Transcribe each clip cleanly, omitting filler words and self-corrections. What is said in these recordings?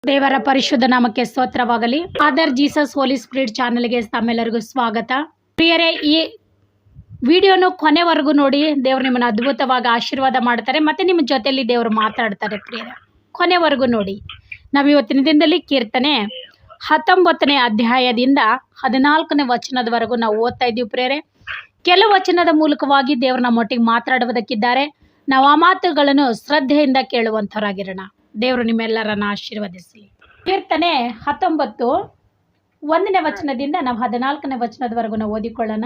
ದೇವರ ಪರಿಶುದ್ಧ ನಾಮಕ್ಕೆ ಸ್ತೋತ್ರವಾಗಲಿ. ಫಾದರ್ ಜೀಸಸ್ ಹೋಲಿ ಸ್ಪಿರಿಟ್ ಚಾನೆಲ್ಗೆ ತಮ್ಮೆಲ್ಲರಿಗೂ ಸ್ವಾಗತ. ಪ್ರಿಯರೇ, ಈ ವಿಡಿಯೋನು ಕೊನೆವರೆಗೂ ನೋಡಿ. ದೇವರು ನಿಮ್ಮನ್ನು ಅದ್ಭುತವಾಗಿ ಆಶೀರ್ವಾದ ಮಾಡ್ತಾರೆ, ಮತ್ತೆ ನಿಮ್ಮ ಜೊತೆಯಲ್ಲಿ ದೇವರು ಮಾತಾಡ್ತಾರೆ. ಪ್ರಿಯರೇ, ಕೊನೆವರೆಗೂ ನೋಡಿ. ನಾವು ಇವತ್ತಿನ ದಿನದಲ್ಲಿ ಕೀರ್ತನೆ 19ನೇ ಅಧ್ಯಾಯದಿಂದ 14ನೇ ವಚನದವರೆಗೂ ನಾವು ಓದ್ತಾ ಇದ್ದೀವಿ. ಪ್ರಿಯರೇ, ಕೆಲವು ವಚನದ ಮೂಲಕವಾಗಿ ದೇವರು ನಮ್ಮೊಟ್ಟಿಗೆ ಮಾತಾಡುವುದಕ್ಕಿದ್ದಾರೆ. ನಾವು ಆ ಮಾತುಗಳನ್ನು ಶ್ರದ್ಧೆಯಿಂದ ಕೇಳುವಂಥವರಾಗಿರೋಣ. ದೇವರು ನಿಮ್ಮೆಲ್ಲರನ್ನ ಆಶೀರ್ವದಿಸಲಿ. ಕೀರ್ತನೆ 19 1ನೇ ವಚನದಿಂದ ನಾವು 14ನೇ ವಚನದವರೆಗೂ ನಾವು ಓದಿಕೊಳ್ಳೋಣ.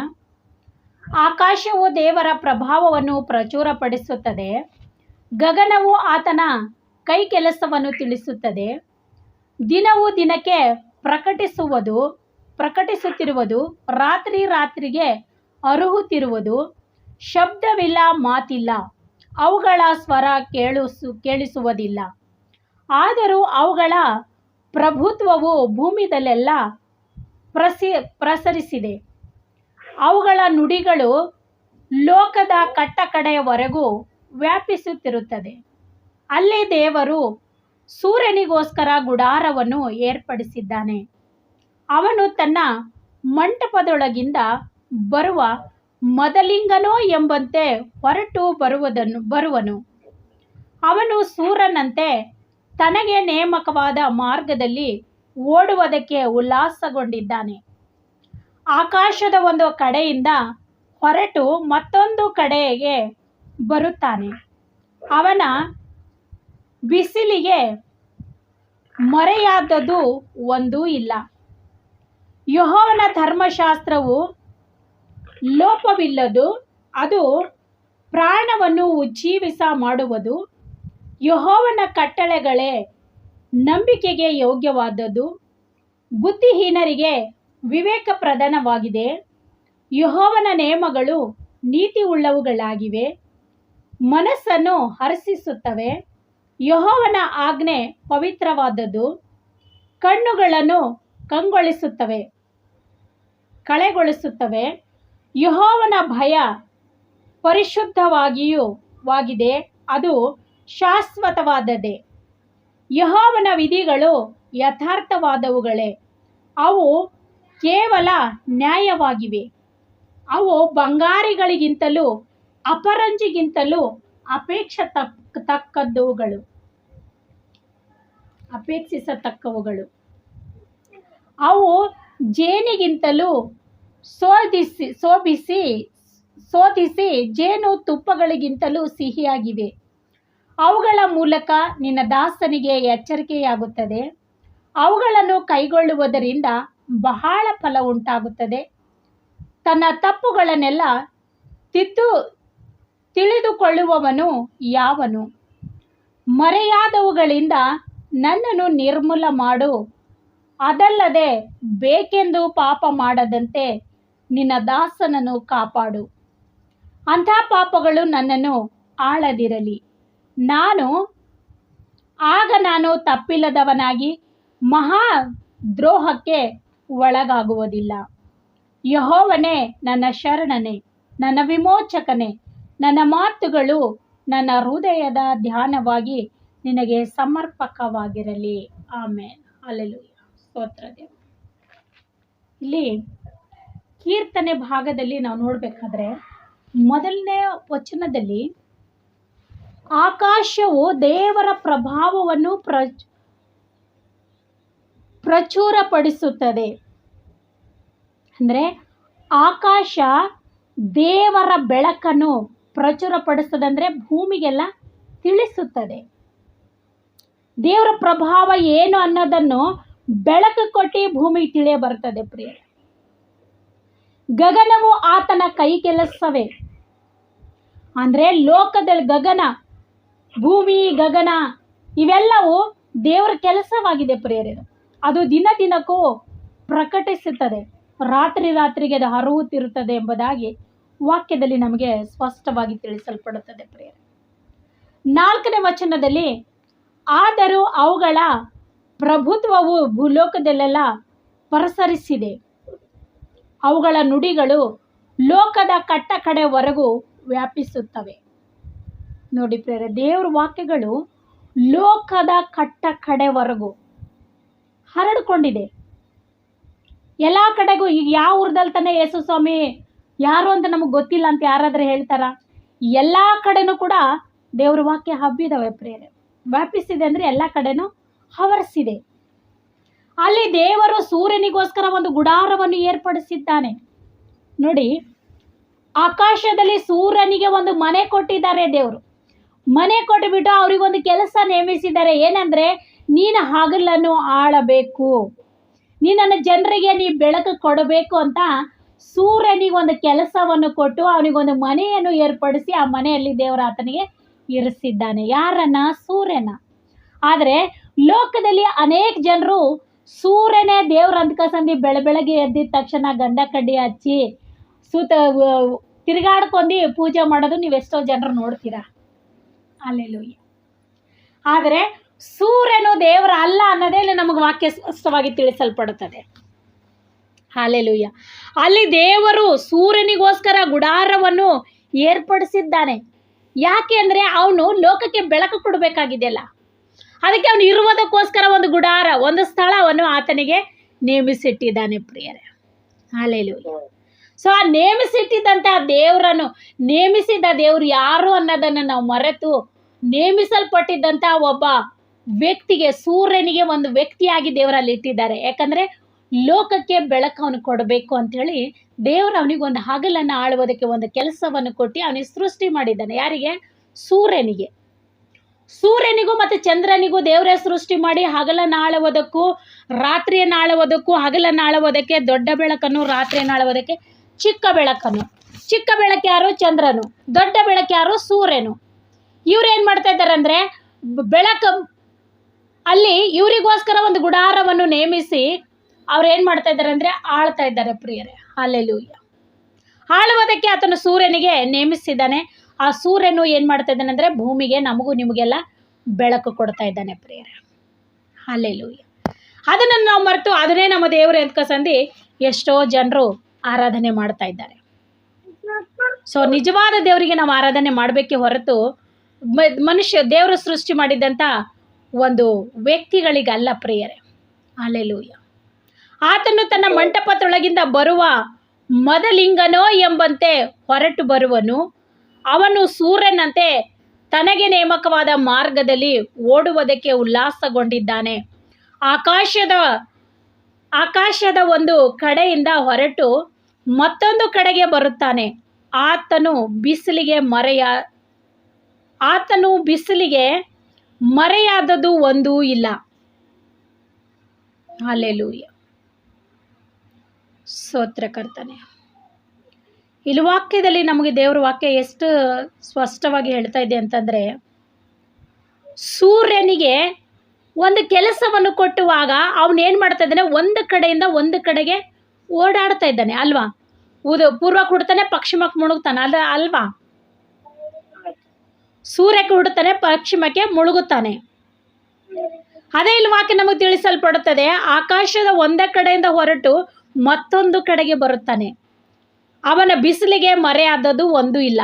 ಆಕಾಶವು ದೇವರ ಪ್ರಭಾವವನ್ನು ಪ್ರಚುರಪಡಿಸುತ್ತದೆ, ಗಗನವು ಆತನ ಕೈ ಕೆಲಸವನ್ನು ತಿಳಿಸುತ್ತದೆ. ದಿನವೂ ದಿನಕ್ಕೆ ಪ್ರಕಟಿಸುತ್ತಿರುವುದು, ರಾತ್ರಿ ರಾತ್ರಿಗೆ ಅರುಹುತ್ತಿರುವುದು. ಶಬ್ದವಿಲ್ಲ, ಮಾತಿಲ್ಲ, ಅವುಗಳ ಸ್ವರ ಕೇಳಿಸುವುದಿಲ್ಲ. ಆದರೂ ಅವುಗಳ ಪ್ರಭುತ್ವವು ಭೂಮಿಯಲ್ಲೆಲ್ಲ ಪ್ರಸರಿಸಿದೆ. ಅವುಗಳ ನುಡಿಗಳು ಲೋಕದ ಕಟ್ಟಕಡೆಯವರೆಗೂ ವ್ಯಾಪಿಸುತ್ತಿರುತ್ತದೆ. ಅಲ್ಲಿ ದೇವರು ಸೂರ್ಯನಿಗೋಸ್ಕರ ಗುಡಾರವನ್ನು ಏರ್ಪಡಿಸಿದ್ದಾನೆ. ಅವನು ತನ್ನ ಮಂಟಪದೊಳಗಿಂದ ಬರುವ ಮದಲಿಂಗನೋ ಎಂಬಂತೆ ಹೊರಟು ಬರುವನು. ಅವನು ಸೂರ್ಯನಂತೆ ತನಗೆ ನೇಮಕವಾದ ಮಾರ್ಗದಲ್ಲಿ ಓಡುವುದಕ್ಕೆ ಉಲ್ಲಾಸಗೊಂಡಿದ್ದಾನೆ. ಆಕಾಶದ ಒಂದು ಕಡೆಯಿಂದ ಹೊರಟು ಮತ್ತೊಂದು ಕಡೆಗೆ ಬರುತ್ತಾನೆ. ಅವನ ಬಿಸಿಲಿಗೆ ಮರೆಯಾದದ್ದು ಒಂದೂ ಇಲ್ಲ. ಯೆಹೋವನ ಧರ್ಮಶಾಸ್ತ್ರವು ಲೋಪವಿಲ್ಲದು, ಅದು ಪ್ರಾಣವನ್ನು ಉಜ್ಜೀವಿಸ ಮಾಡುವುದು. ಯೆಹೋವನ ಕಟ್ಟಳೆಗಳೇ ನಂಬಿಕೆಗೆ ಯೋಗ್ಯವಾದದ್ದು, ಬುದ್ಧಿಹೀನರಿಗೆ ವಿವೇಕ ಪ್ರಧಾನವಾಗಿದೆ. ಯೆಹೋವನ ನೇಮಗಳು ನೀತಿಯುಳ್ಳವುಗಳಾಗಿವೆ, ಮನಸ್ಸನ್ನು ಹರ್ಷಿಸುತ್ತವೆ. ಯೆಹೋವನ ಆಜ್ಞೆ ಪವಿತ್ರವಾದದ್ದು, ಕಣ್ಣುಗಳನ್ನು ಕಳೆಗೊಳಿಸುತ್ತವೆ. ಯೆಹೋವನ ಭಯ ಪರಿಶುದ್ಧವಾಗಿದೆ, ಅದು ಶಾಶ್ವತವಾದದ್ದೇ. ಯೆಹೋವನ ವಿಧಿಗಳು ಯಥಾರ್ಥವಾದವುಗಳೇ, ಅವು ಕೇವಲ ನ್ಯಾಯವಾಗಿವೆ. ಅವು ಬಂಗಾರಿಗಳಿಗಿಂತಲೂ ಅಪರಂಜಿಗಿಂತಲೂ ಅಪೇಕ್ಷಿಸತಕ್ಕವುಗಳು. ಅವು ಜೇನಿಗಿಂತಲೂ ಶೋಧಿಸಿ ಜೇನು ತುಪ್ಪಗಳಿಗಿಂತಲೂ ಸಿಹಿಯಾಗಿವೆ. ಅವುಗಳ ಮೂಲಕ ನಿನ್ನ ದಾಸನಿಗೆ ಎಚ್ಚರಿಕೆಯಾಗುತ್ತದೆ. ಅವುಗಳನ್ನು ಕೈಗೊಳ್ಳುವುದರಿಂದ ಬಹಳ ಫಲ ಉಂಟಾಗುತ್ತದೆ. ತನ್ನ ತಪ್ಪುಗಳನ್ನೆಲ್ಲ ತಿಳಿದುಕೊಳ್ಳುವವನು ಯಾವನು? ಮರೆಯಾದವುಗಳಿಂದ ನನ್ನನ್ನು ನಿರ್ಮೂಲ ಮಾಡು. ಅದಲ್ಲದೆ ಬೇಕೆಂದು ಪಾಪ ಮಾಡದಂತೆ ನಿನ್ನ ದಾಸನನ್ನು ಕಾಪಾಡು. ಅಂಥ ಪಾಪಗಳು ನನ್ನನ್ನು ಆಳದಿರಲಿ. ಆಗ ನಾನು ತಪ್ಪಿಲ್ಲದವನಾಗಿ ಮಹಾ ದ್ರೋಹಕ್ಕೆ ಒಳಗಾಗುವುದಿಲ್ಲ. ಯೆಹೋವನೇ ನನ್ನ ಶರಣನೇ, ನನ್ನ ವಿಮೋಚಕನೇ. ನನ್ನ ಮಾತುಗಳು ನನ್ನ ಹೃದಯದ ಧ್ಯಾನವಾಗಿ ನಿನಗೆ ಸಮರ್ಪಕವಾಗಿರಲಿ. ಆಮೆನ್. ಹಲ್ಲೆಲೂಯಾ. ಸ್ತೋತ್ರ ದೇವ. ಇಲ್ಲಿ ಕೀರ್ತನೆ ಭಾಗದಲ್ಲಿ ನಾವು ನೋಡಬೇಕಾದ್ರೆ 1ನೇ ವಚನದಲ್ಲಿ ಆಕಾಶವು ದೇವರ ಪ್ರಭಾವವನ್ನು ಪ್ರಚುರಪಡಿಸುತ್ತದೆ. ಅಂದರೆ ಆಕಾಶ ದೇವರ ಬೆಳಕನ್ನು ಪ್ರಚುರಪಡಿಸ್ತದೆ, ಅಂದರೆ ಭೂಮಿಗೆಲ್ಲ ತಿಳಿಸುತ್ತದೆ. ದೇವರ ಪ್ರಭಾವ ಏನು ಅನ್ನೋದನ್ನು ಬೆಳಕು ಕೊಟ್ಟು ಭೂಮಿಗೆ ತಿಳಿಯ ಬರ್ತದೆ. ಪ್ರಿಯ, ಗಗನವು ಆತನ ಕೈ ಕೆಲಸವೇ. ಅಂದರೆ ಲೋಕದಲ್ಲಿ ಭೂಮಿ ಗಗನ ಇವೆಲ್ಲವೂ ದೇವರ ಕೆಲಸವಾಗಿದೆ. ಪ್ರಿಯರೇ, ಅದು ದಿನ ದಿನಕ್ಕೂ ಪ್ರಕಟಿಸುತ್ತದೆ. ರಾತ್ರಿ ರಾತ್ರಿಗೆ ಅದು ಹರಿಯುತ್ತಿರುತ್ತದೆ ಎಂಬುದಾಗಿ ವಾಕ್ಯದಲ್ಲಿ ನಮಗೆ ಸ್ಪಷ್ಟವಾಗಿ ತಿಳಿಸಲ್ಪಡುತ್ತದೆ. ಪ್ರಿಯರೇ, 4ನೇ ವಚನದಲ್ಲಿ ಆದರೂ ಅವುಗಳ ಪ್ರಭುತ್ವವು ಭೂಲೋಕದಲ್ಲೆಲ್ಲ ಪ್ರಸರಿಸಿದೆ. ಅವುಗಳ ನುಡಿಗಳು ಲೋಕದ ಕಟ್ಟಕಡೆವರೆಗೂ ವ್ಯಾಪಿಸುತ್ತವೆ. ನೋಡಿ ಪ್ರಿಯರೇ, ದೇವರ ವಾಕ್ಯಗಳು ಲೋಕದ ಕಡೆವರೆಗೂ ಹರಡ್ಕೊಂಡಿದೆ ಎಲ್ಲ ಕಡೆಗೂ. ಈಗ ಯಾವ ಊರ್ದಲ್ಲಿ ತಾನೇ ಯೇಸು ಸ್ವಾಮಿ ಯಾರು ಅಂತ ನಮಗೆ ಗೊತ್ತಿಲ್ಲ ಅಂತ ಯಾರಾದರೂ ಹೇಳ್ತಾರ? ಎಲ್ಲ ಕಡೆನೂ ಕೂಡ ದೇವ್ರ ವಾಕ್ಯ ಹಬ್ಬಿದಾವೆ ಪ್ರಿಯರೇ. ವ್ಯಾಪಿಸಿದೆ ಅಂದರೆ ಎಲ್ಲ ಕಡೆನೂ ಹವರಿಸಿದೆ. ಅಲ್ಲಿ ದೇವರು ಸೂರ್ಯನಿಗೋಸ್ಕರ ಒಂದು ಗುಡಾರವನ್ನು ಏರ್ಪಡಿಸಿದ್ದಾನೆ ನೋಡಿ. ಆಕಾಶದಲ್ಲಿ ಸೂರ್ಯನಿಗೆ ಒಂದು ಮನೆ ಕೊಟ್ಟಿದ್ದಾರೆ ದೇವರು. ಮನೆ ಕೊಟ್ಟುಬಿಟ್ಟು ಅವರಿಗೊಂದು ಕೆಲಸ ನೇಮಿಸಿದ್ದಾರೆ. ಏನಂದ್ರೆ, ನೀನು ಹಗಲನ್ನು ಆಳಬೇಕು, ನೀನನ್ನ ಜನರಿಗೆ ನೀ ಬೆಳಕು ಕೊಡಬೇಕು ಅಂತ ಸೂರ್ಯನಿಗೆ ಒಂದು ಕೆಲಸವನ್ನು ಕೊಟ್ಟು ಅವನಿಗೊಂದು ಮನೆಯನ್ನು ಏರ್ಪಡಿಸಿ ಆ ಮನೆಯಲ್ಲಿ ದೇವರ ಆತನಿಗೆ ಇರಿಸಿದ್ದಾನೆ. ಯಾರನ್ನ? ಸೂರ್ಯನ. ಆದರೆ ಲೋಕದಲ್ಲಿ ಅನೇಕ ಜನರು ಸೂರ್ಯನೇ ದೇವ್ರ ಅಂದ್ಕಸಂದಿ ಬೆಳಗ್ಗೆ ಎದ್ದಿದ ತಕ್ಷಣ ಗಂಧ ಕಡ್ಡಿ ಹಚ್ಚಿ ತಿರುಗಾಡ್ಕೊಂಡು ಪೂಜೆ ಮಾಡೋದು ನೀವೆಷ್ಟೋ ಜನರು ನೋಡ್ತೀರಾ. ಅಲ್ಲೆಲ್ಲೂಯ್ಯ. ಆದರೆ ಸೂರ್ಯನು ದೇವರ ಅಲ್ಲ ಅನ್ನೋದೇ ನಮಗೆ ವಾಕ್ಯ ಸ್ಪಷ್ಟವಾಗಿ ತಿಳಿಸಲ್ಪಡುತ್ತದೆ. ಹಾಲೆಲೂಯ್ಯ. ಅಲ್ಲಿ ದೇವರು ಸೂರ್ಯನಿಗೋಸ್ಕರ ಗುಡಾರವನ್ನು ಏರ್ಪಡಿಸಿದ್ದಾನೆ. ಯಾಕೆ ಅಂದರೆ ಅವನು ಲೋಕಕ್ಕೆ ಬೆಳಕು ಕೊಡಬೇಕಾಗಿದೆಯಲ್ಲ, ಅದಕ್ಕೆ ಅವನು ಇರುವುದಕ್ಕೋಸ್ಕರ ಒಂದು ಗುಡಾರ, ಒಂದು ಸ್ಥಳವನ್ನು ಆತನಿಗೆ ನೇಮಿಸಿಟ್ಟಿದ್ದಾನೆ ಪ್ರಿಯರೇ. ಹಾಲೆಲೂಯ್ಯ. ಸೊ ಆ ನೇಮಿಸಿಟ್ಟಿದ್ದಂಥ ದೇವರನ್ನು, ನೇಮಿಸಿದ ದೇವರು ಯಾರು ಅನ್ನೋದನ್ನು ನಾವು ಮರೆತು ನೇಮಿಸಲ್ಪಟ್ಟಿದ್ದಂಥ ಒಬ್ಬ ವ್ಯಕ್ತಿಗೆ, ಸೂರ್ಯನಿಗೆ ಒಂದು ವ್ಯಕ್ತಿಯಾಗಿ ದೇವರಲ್ಲಿ ಇಟ್ಟಿದ್ದಾರೆ. ಯಾಕಂದರೆ ಲೋಕಕ್ಕೆ ಬೆಳಕನ್ನು ಕೊಡಬೇಕು ಅಂಥೇಳಿ ದೇವರು ಅವನಿಗೊಂದು ಹಗಲನ್ನು ಆಳುವುದಕ್ಕೆ ಒಂದು ಕೆಲಸವನ್ನು ಕೊಟ್ಟು ಅವನಿಗೆ ಸೃಷ್ಟಿ ಮಾಡಿದ್ದಾನೆ. ಯಾರಿಗೆ? ಸೂರ್ಯನಿಗೆ. ಸೂರ್ಯನಿಗೂ ಮತ್ತು ಚಂದ್ರನಿಗೂ ದೇವರೇ ಸೃಷ್ಟಿ ಮಾಡಿ ಹಗಲನ್ನು ಆಳುವುದಕ್ಕೂ ರಾತ್ರಿಯನ್ನು ಆಳುವುದಕ್ಕೂ, ಹಗಲನ್ನು ಆಳುವುದಕ್ಕೆ ದೊಡ್ಡ ಬೆಳಕನ್ನು, ರಾತ್ರಿಯನ್ನು ಆಳುವುದಕ್ಕೆ ಚಿಕ್ಕ ಬೆಳಕನ್ನು. ಚಿಕ್ಕ ಬೆಳಕು ಯಾರು? ಚಂದ್ರನು. ದೊಡ್ಡ ಬೆಳಕು ಯಾರು? ಸೂರ್ಯನು. ಇವ್ರು ಏನು ಮಾಡ್ತಾ ಇದ್ದಾರೆ ಅಂದರೆ, ಬೆಳಕು ಅಲ್ಲಿ ಇವರಿಗೋಸ್ಕರ ಒಂದು ಗುಡಾರವನ್ನು ನೇಮಿಸಿ ಅವ್ರು ಏನು ಮಾಡ್ತಾ ಇದ್ದಾರೆ ಅಂದರೆ ಆಳ್ತಾ ಇದ್ದಾರೆ ಪ್ರಿಯರೇ. ಹಲ್ಲೆಲೂಯ್ಯ. ಆಳುವುದಕ್ಕೆ ಆತನು ಸೂರ್ಯನಿಗೆ ನೇಮಿಸಿದ್ದಾನೆ. ಆ ಸೂರ್ಯನು ಏನು ಮಾಡ್ತಾ ಇದ್ದಾನೆ ಅಂದರೆ ಭೂಮಿಗೆ, ನಮಗೂ ನಿಮಗೆಲ್ಲ ಬೆಳಕು ಕೊಡ್ತಾ ಇದ್ದಾನೆ ಪ್ರಿಯರೇ. ಹಲ್ಲೆಲೂಯ್ಯ. ಅದನ್ನು ನಾವು ಮರೆತು ಅದನ್ನೇ ನಮ್ಮ ದೇವರು ಎಂದ್ಕಸಂದು ಎಷ್ಟೋ ಜನರು ಆರಾಧನೆ ಮಾಡ್ತಾ ಇದ್ದಾರೆ. ಸೊ ನಿಜವಾದ ದೇವರಿಗೆ ನಾವು ಆರಾಧನೆ ಮಾಡಬೇಕೆ ಹೊರತು ದೇವರು ಸೃಷ್ಟಿ ಮಾಡಿದಂಥ ಒಂದು ವ್ಯಕ್ತಿಗಳಿಗಲ್ಲ ಪ್ರಿಯರೇ. ಹಲ್ಲೆಲೂಯ್ಯ. ಆತನು ತನ್ನ ಮಂಟಪದೊಳಗಿಂದ ಬರುವ ಮೊದಲಿಂಗನೋ ಎಂಬಂತೆ ಹೊರಟು ಬರುವನು. ಅವನು ಸೂರ್ಯನಂತೆ ತನಗೆ ನೇಮಕವಾದ ಮಾರ್ಗದಲ್ಲಿ ಓಡುವುದಕ್ಕೆ ಉಲ್ಲಾಸಗೊಂಡಿದ್ದಾನೆ. ಆಕಾಶದ ಒಂದು ಕಡೆಯಿಂದ ಹೊರಟು ಮತ್ತೊಂದು ಕಡೆಗೆ ಬರುತ್ತಾನೆ. ಆತನು ಬಿಸಿಲಿಗೆ ಮರೆಯಾದದ್ದು ಒಂದೂ ಇಲ್ಲ. ಹಲ್ಲೆಲೂಯ್ಯ. ಸ್ತೋತ್ರ ಕರ್ತನೆ. ಇಲ್ಲಿ ವಾಕ್ಯದಲ್ಲಿ ನಮಗೆ ದೇವರ ವಾಕ್ಯ ಎಷ್ಟು ಸ್ಪಷ್ಟವಾಗಿ ಹೇಳ್ತಾ ಇದೆ ಅಂತಂದರೆ, ಸೂರ್ಯನಿಗೆ ಒಂದು ಕೆಲಸವನ್ನು ಕೊಟ್ಟುವಾಗ ಅವನೇನು ಮಾಡ್ತಾ ಇದ್ದಾನೆ? ಒಂದು ಕಡೆಯಿಂದ ಒಂದು ಕಡೆಗೆ ಓಡಾಡ್ತಾ ಇದ್ದಾನೆ ಅಲ್ವಾ? ಪೂರ್ವಕ್ಕೆ ಹುಡ್ತಾನೆ, ಪಶ್ಚಿಮಕ್ಕೆ ಮುಳುಗ್ತಾನೆ ಅಲ್ವಾ? ಸೂರ್ಯಕ್ಕೆ ಹುಡುತ್ತಾನೆ, ಪಶ್ಚಿಮಕ್ಕೆ ಮುಳುಗುತ್ತಾನೆ. ಅದೇ ಇಲ್ಲಿ ವಾಕ್ಯ ನಮಗೆ ತಿಳಿಸಲ್ಪಡುತ್ತದೆ. ಆಕಾಶದ ಒಂದೇ ಕಡೆಯಿಂದ ಹೊರಟು ಮತ್ತೊಂದು ಕಡೆಗೆ ಬರುತ್ತಾನೆ. ಅವನ ಬಿಸಿಲಿಗೆ ಮರೆಯಾದದ್ದು ಒಂದೂ ಇಲ್ಲ.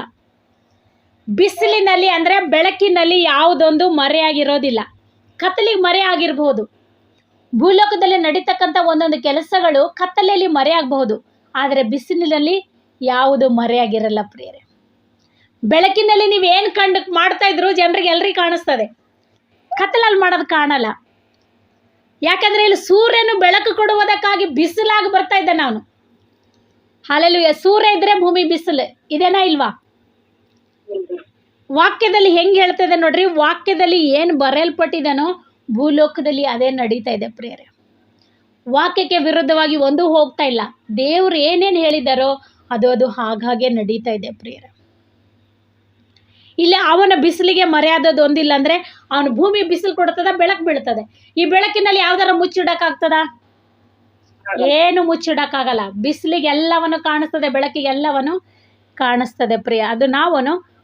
ಬಿಸಿಲಿನಲ್ಲಿ ಅಂದರೆ ಬೆಳಕಿನಲ್ಲಿ ಯಾವುದೊಂದು ಮರೆಯಾಗಿರೋದಿಲ್ಲ. ಕತ್ತಲಿಗೆ ಮರೆ ಆಗಿರಬಹುದು. ಭೂಲೋಕದಲ್ಲಿ ನಡೀತಕ್ಕಂಥ ಒಂದೊಂದು ಕೆಲಸಗಳು ಕತ್ತಲೆಯಲ್ಲಿ ಮರೆಯಾಗಬಹುದು, ಆದರೆ ಬಿಸಿಲಿನಲ್ಲಿ ಯಾವುದು ಮರೆಯಾಗಿರಲ್ಲ ಪ್ರಿಯರೇ. ಬೆಳಕಿನಲ್ಲಿ ನೀವೇನು ಮಾಡ್ತಾ ಇದ್ರು ಜನರಿಗೆ ಎಲ್ರಿಗೂ ಕಾಣಿಸ್ತದೆ, ಕತ್ತಲಲ್ಲಿ ಮಾಡೋದು ಕಾಣಲ್ಲ. ಯಾಕಂದರೆ ಇಲ್ಲಿ ಸೂರ್ಯನು ಬೆಳಕು ಕೊಡುವುದಕ್ಕಾಗಿ ಬಿಸಿಲಾಗಿ ಬರ್ತಾ ಇದ್ದಾನೆ ಅವನು. ಹಲ್ಲೆಲೂಯ್ಯ. ಸೂರ್ಯ ಇದ್ರೆ ಭೂಮಿ ಬಿಸಿಲು ಇದೇನಾ ಇಲ್ವಾ? ವಾಕ್ಯದಲ್ಲಿ ಹೆಂಗೆ ಹೇಳ್ತಾ ಇದೆ ನೋಡ್ರಿ. ವಾಕ್ಯದಲ್ಲಿ ಏನು ಬರೆಯಲ್ಪಟ್ಟಿದನೋ ಭೂಲೋಕದಲ್ಲಿ ಅದೇ ನಡೀತಾ ಇದೆ ಪ್ರಿಯರೇ. ವಾಕ್ಯಕ್ಕೆ ವಿರುದ್ಧವಾಗಿ ಒಂದೂ ಹೋಗ್ತಾ ಇಲ್ಲ. ದೇವ್ರು ಏನೇನು ಹೇಳಿದಾರೋ ಅದು ಹಾಗೆ ನಡೀತಾ ಇದೆ ಪ್ರಿಯರೇ. ಇಲ್ಲಿ ಅವನ ಬಿಸಿಲಿಗೆ ಮರೆಯಾದದ್ದು ಒಂದಿಲ್ಲ ಅಂದರೆ ಅವನು ಭೂಮಿ ಬಿಸಿಲು ಕೊಡ್ತದ, ಬೆಳಕು ಬೀಳ್ತದೆ. ಈ ಬೆಳಕಿನಲ್ಲಿ ಯಾವ್ದಾರ ಮುಚ್ಚಿಡಕ್ಕಾಗ್ತದ? ಏನು ಮುಚ್ಚಿಡಕ್ಕಾಗಲ್ಲ. ಬಿಸಿಲಿಗೆ ಎಲ್ಲವನ್ನು ಕಾಣಿಸ್ತದೆ, ಬೆಳಕಿಗೆ ಎಲ್ಲವನ್ನು ಕಾಣಿಸ್ತದೆ ಪ್ರಿಯ. ಅದು ನಾವು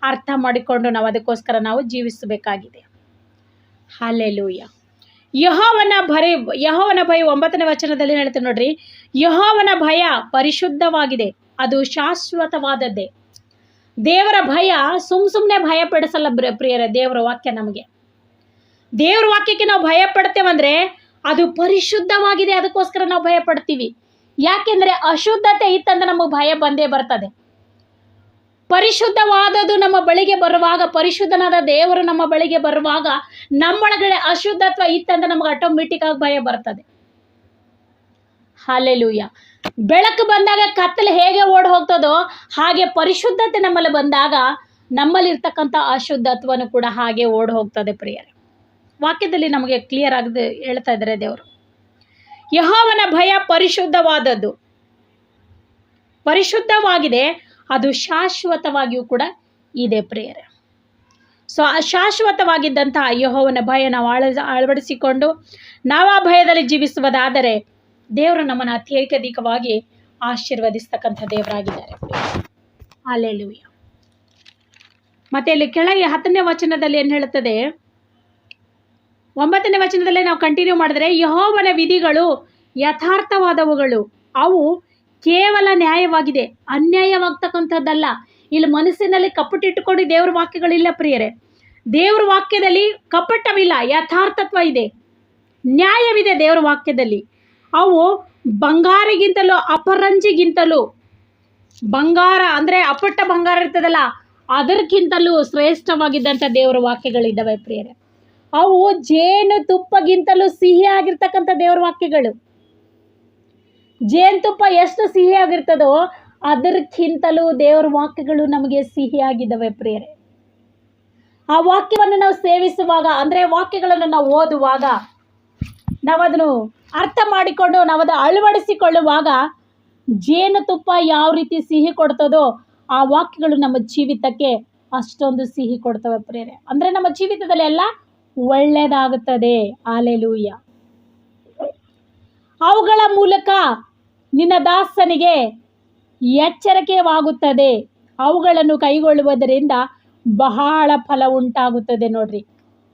ಅರ್ಥ ಮಾಡಿಕೊಂಡು ನಾವು ಅದಕ್ಕೋಸ್ಕರ ನಾವು ಜೀವಿಸಬೇಕಾಗಿದೆ. ಹಲ್ಲೆಲೂಯ್ಯ. ಯೆಹೋವನ ಭಯ 9ನೇ ವಚನದಲ್ಲಿ ಹೇಳ್ತಾರೆ ನೋಡ್ರಿ. ಯೆಹೋವನ ಭಯ ಪರಿಶುದ್ಧವಾಗಿದೆ, ಅದು ಶಾಶ್ವತವಾದದ್ದೇ. ದೇವರ ಭಯ ಸುಮ್ಮನೆ ಭಯ ಪಡಿಸಲ್ಲ ಪ್ರಿಯರೇ. ದೇವರ ವಾಕ್ಯ ನಮಗೆ, ದೇವರ ವಾಕ್ಯಕ್ಕೆ ನಾವು ಭಯ ಪಡ್ತೇವಂದ್ರೆ ಅದು ಪರಿಶುದ್ಧವಾಗಿದೆ, ಅದಕ್ಕೋಸ್ಕರ ನಾವು ಭಯ ಪಡ್ತೀವಿ. ಯಾಕೆಂದ್ರೆ ಅಶುದ್ಧತೆ ಇತ್ತಂದ್ರೆ ನಮಗೆ ಭಯ ಬಂದೇ ಬರ್ತದೆ. ಪರಿಶುದ್ಧವಾದದ್ದು ನಮ್ಮ ಬಳಿಗೆ ಬರುವಾಗ, ಪರಿಶುದ್ಧನಾದ ದೇವರು ನಮ್ಮ ಬಳಿಗೆ ಬರುವಾಗ, ನಮ್ಮೊಳಗಡೆ ಅಶುದ್ಧತ್ವ ಇತ್ತಂದ್ರೆ ನಮಗೆ ಆಟೋಮೆಟಿಕ್ ಆಗಿ ಭಯ ಬರ್ತದೆ. ಹಲ್ಲೆಲೂಯ. ಬೆಳಕು ಬಂದಾಗ ಕತ್ತಲೆ ಹೇಗೆ ಓಡ್ ಹೋಗ್ತದೋ ಹಾಗೆ ಪರಿಶುದ್ಧತೆ ನಮ್ಮಲ್ಲಿ ಬಂದಾಗ ನಮ್ಮಲ್ಲಿ ಇರ್ತಕ್ಕಂಥ ಅಶುದ್ಧತ್ವನು ಕೂಡ ಹಾಗೆ ಓಡ್ ಹೋಗ್ತದೆ ಪ್ರಿಯರೇ. ವಾಕ್ಯದಲ್ಲಿ ನಮಗೆ ಕ್ಲಿಯರ್ ಆಗಿ ಹೇಳ್ತಾ ಇದ್ದಾರೆ ದೇವರು. ಯೆಹೋವನ ಭಯ ಪರಿಶುದ್ಧವಾದದ್ದು, ಪರಿಶುದ್ಧವಾಗಿದೆ, ಅದು ಶಾಶ್ವತವಾಗಿಯೂ ಕೂಡ ಇದೆ ಪ್ರಿಯರೇ. ಸೊ ಆ ಶಾಶ್ವತವಾಗಿದ್ದಂತಹ ಯೆಹೋವನ ಭಯ ನಾವು ಅಳವಡಿಸಿಕೊಂಡು ನಾವು ಆ ಭಯದಲ್ಲಿ ಜೀವಿಸುವುದಾದರೆ ದೇವರು ನಮ್ಮನ್ನು ಅತ್ಯಧಿಕವಾಗಿ ಆಶೀರ್ವದಿಸ್ತಕ್ಕಂಥ ದೇವರಾಗಿದ್ದಾರೆ. ಹಲ್ಲೆಲೂಯ. ಮತ್ತೆ ಇಲ್ಲಿ ಕೆಳಗೆ 10ನೇ ವಚನದಲ್ಲಿ ಏನು ಹೇಳುತ್ತದೆ, 9ನೇ ವಚನದಲ್ಲೇ ನಾವು ಕಂಟಿನ್ಯೂ ಮಾಡಿದ್ರೆ, ಯೆಹೋವನ ವಿಧಿಗಳು ಯಥಾರ್ಥವಾದವುಗಳು, ಅವು ಕೇವಲ ನ್ಯಾಯವಾಗಿದೆ, ಅನ್ಯಾಯವಾಗ್ತಕ್ಕಂಥದ್ದಲ್ಲ. ಇಲ್ಲಿ ಮನಸ್ಸಿನಲ್ಲಿ ಕಪಟಿಟ್ಟುಕೊಂಡು ದೇವ್ರ ವಾಕ್ಯಗಳಿಲ್ಲ ಪ್ರಿಯರೇ. ದೇವ್ರ ವಾಕ್ಯದಲ್ಲಿ ಕಪಟವಿಲ್ಲ, ಯಥಾರ್ಥತ್ವ ಇದೆ, ನ್ಯಾಯವಿದೆ ದೇವ್ರ ವಾಕ್ಯದಲ್ಲಿ. ಅವು ಬಂಗಾರಿಗಿಂತಲೂ ಅಪರಂಜಿಗಿಂತಲೂ, ಬಂಗಾರ ಅಂದರೆ ಅಪ್ಪಟ್ಟ ಬಂಗಾರ ಇರ್ತದಲ್ಲ ಅದಕ್ಕಿಂತಲೂ ಶ್ರೇಷ್ಠವಾಗಿದ್ದಂಥ ದೇವರ ವಾಕ್ಯಗಳಿದ್ದಾವೆ ಪ್ರಿಯರೇ. ಅವು ಜೇನು ತುಪ್ಪಗಿಂತಲೂ ಸಿಹಿ ಆಗಿರ್ತಕ್ಕಂಥ ದೇವರ ವಾಕ್ಯಗಳು. ಜೇನುತುಪ್ಪ ಎಷ್ಟು ಸಿಹಿ ಆಗಿರ್ತದೋ ಅದಕ್ಕಿಂತಲೂ ದೇವರ ವಾಕ್ಯಗಳು ನಮಗೆ ಸಿಹಿಯಾಗಿದ್ದಾವೆ ಪ್ರಿಯರೇ. ಆ ವಾಕ್ಯವನ್ನು ನಾವು ಸೇವಿಸುವಾಗ, ಅಂದರೆ ವಾಕ್ಯಗಳನ್ನು ನಾವು ಓದುವಾಗ, ನಾವದನ್ನು ಅರ್ಥ ಮಾಡಿಕೊಂಡು ನಾವದು ಅಳವಡಿಸಿಕೊಳ್ಳುವಾಗ ಜೇನುತುಪ್ಪ ಯಾವ ರೀತಿ ಸಿಹಿ ಕೊಡ್ತದೋ ಆ ವಾಕ್ಯಗಳು ನಮ್ಮ ಜೀವಿತಕ್ಕೆ ಅಷ್ಟೊಂದು ಸಿಹಿ ಕೊಡ್ತವೆ ಪ್ರಿಯರೇ. ಅಂದರೆ ನಮ್ಮ ಜೀವಿತದಲ್ಲಿ ಎಲ್ಲ ಒಳ್ಳೆಯದಾಗುತ್ತದೆ. ಹಲ್ಲೆಲೂಯ. ಅವುಗಳ ಮೂಲಕ ನಿನ್ನ ದಾಸನಿಗೆ ಎಚ್ಚರಿಕೆವಾಗುತ್ತದೆ, ಅವುಗಳನ್ನು ಕೈಗೊಳ್ಳುವುದರಿಂದ ಬಹಳ ಫಲ ಉಂಟಾಗುತ್ತದೆ. ನೋಡ್ರಿ,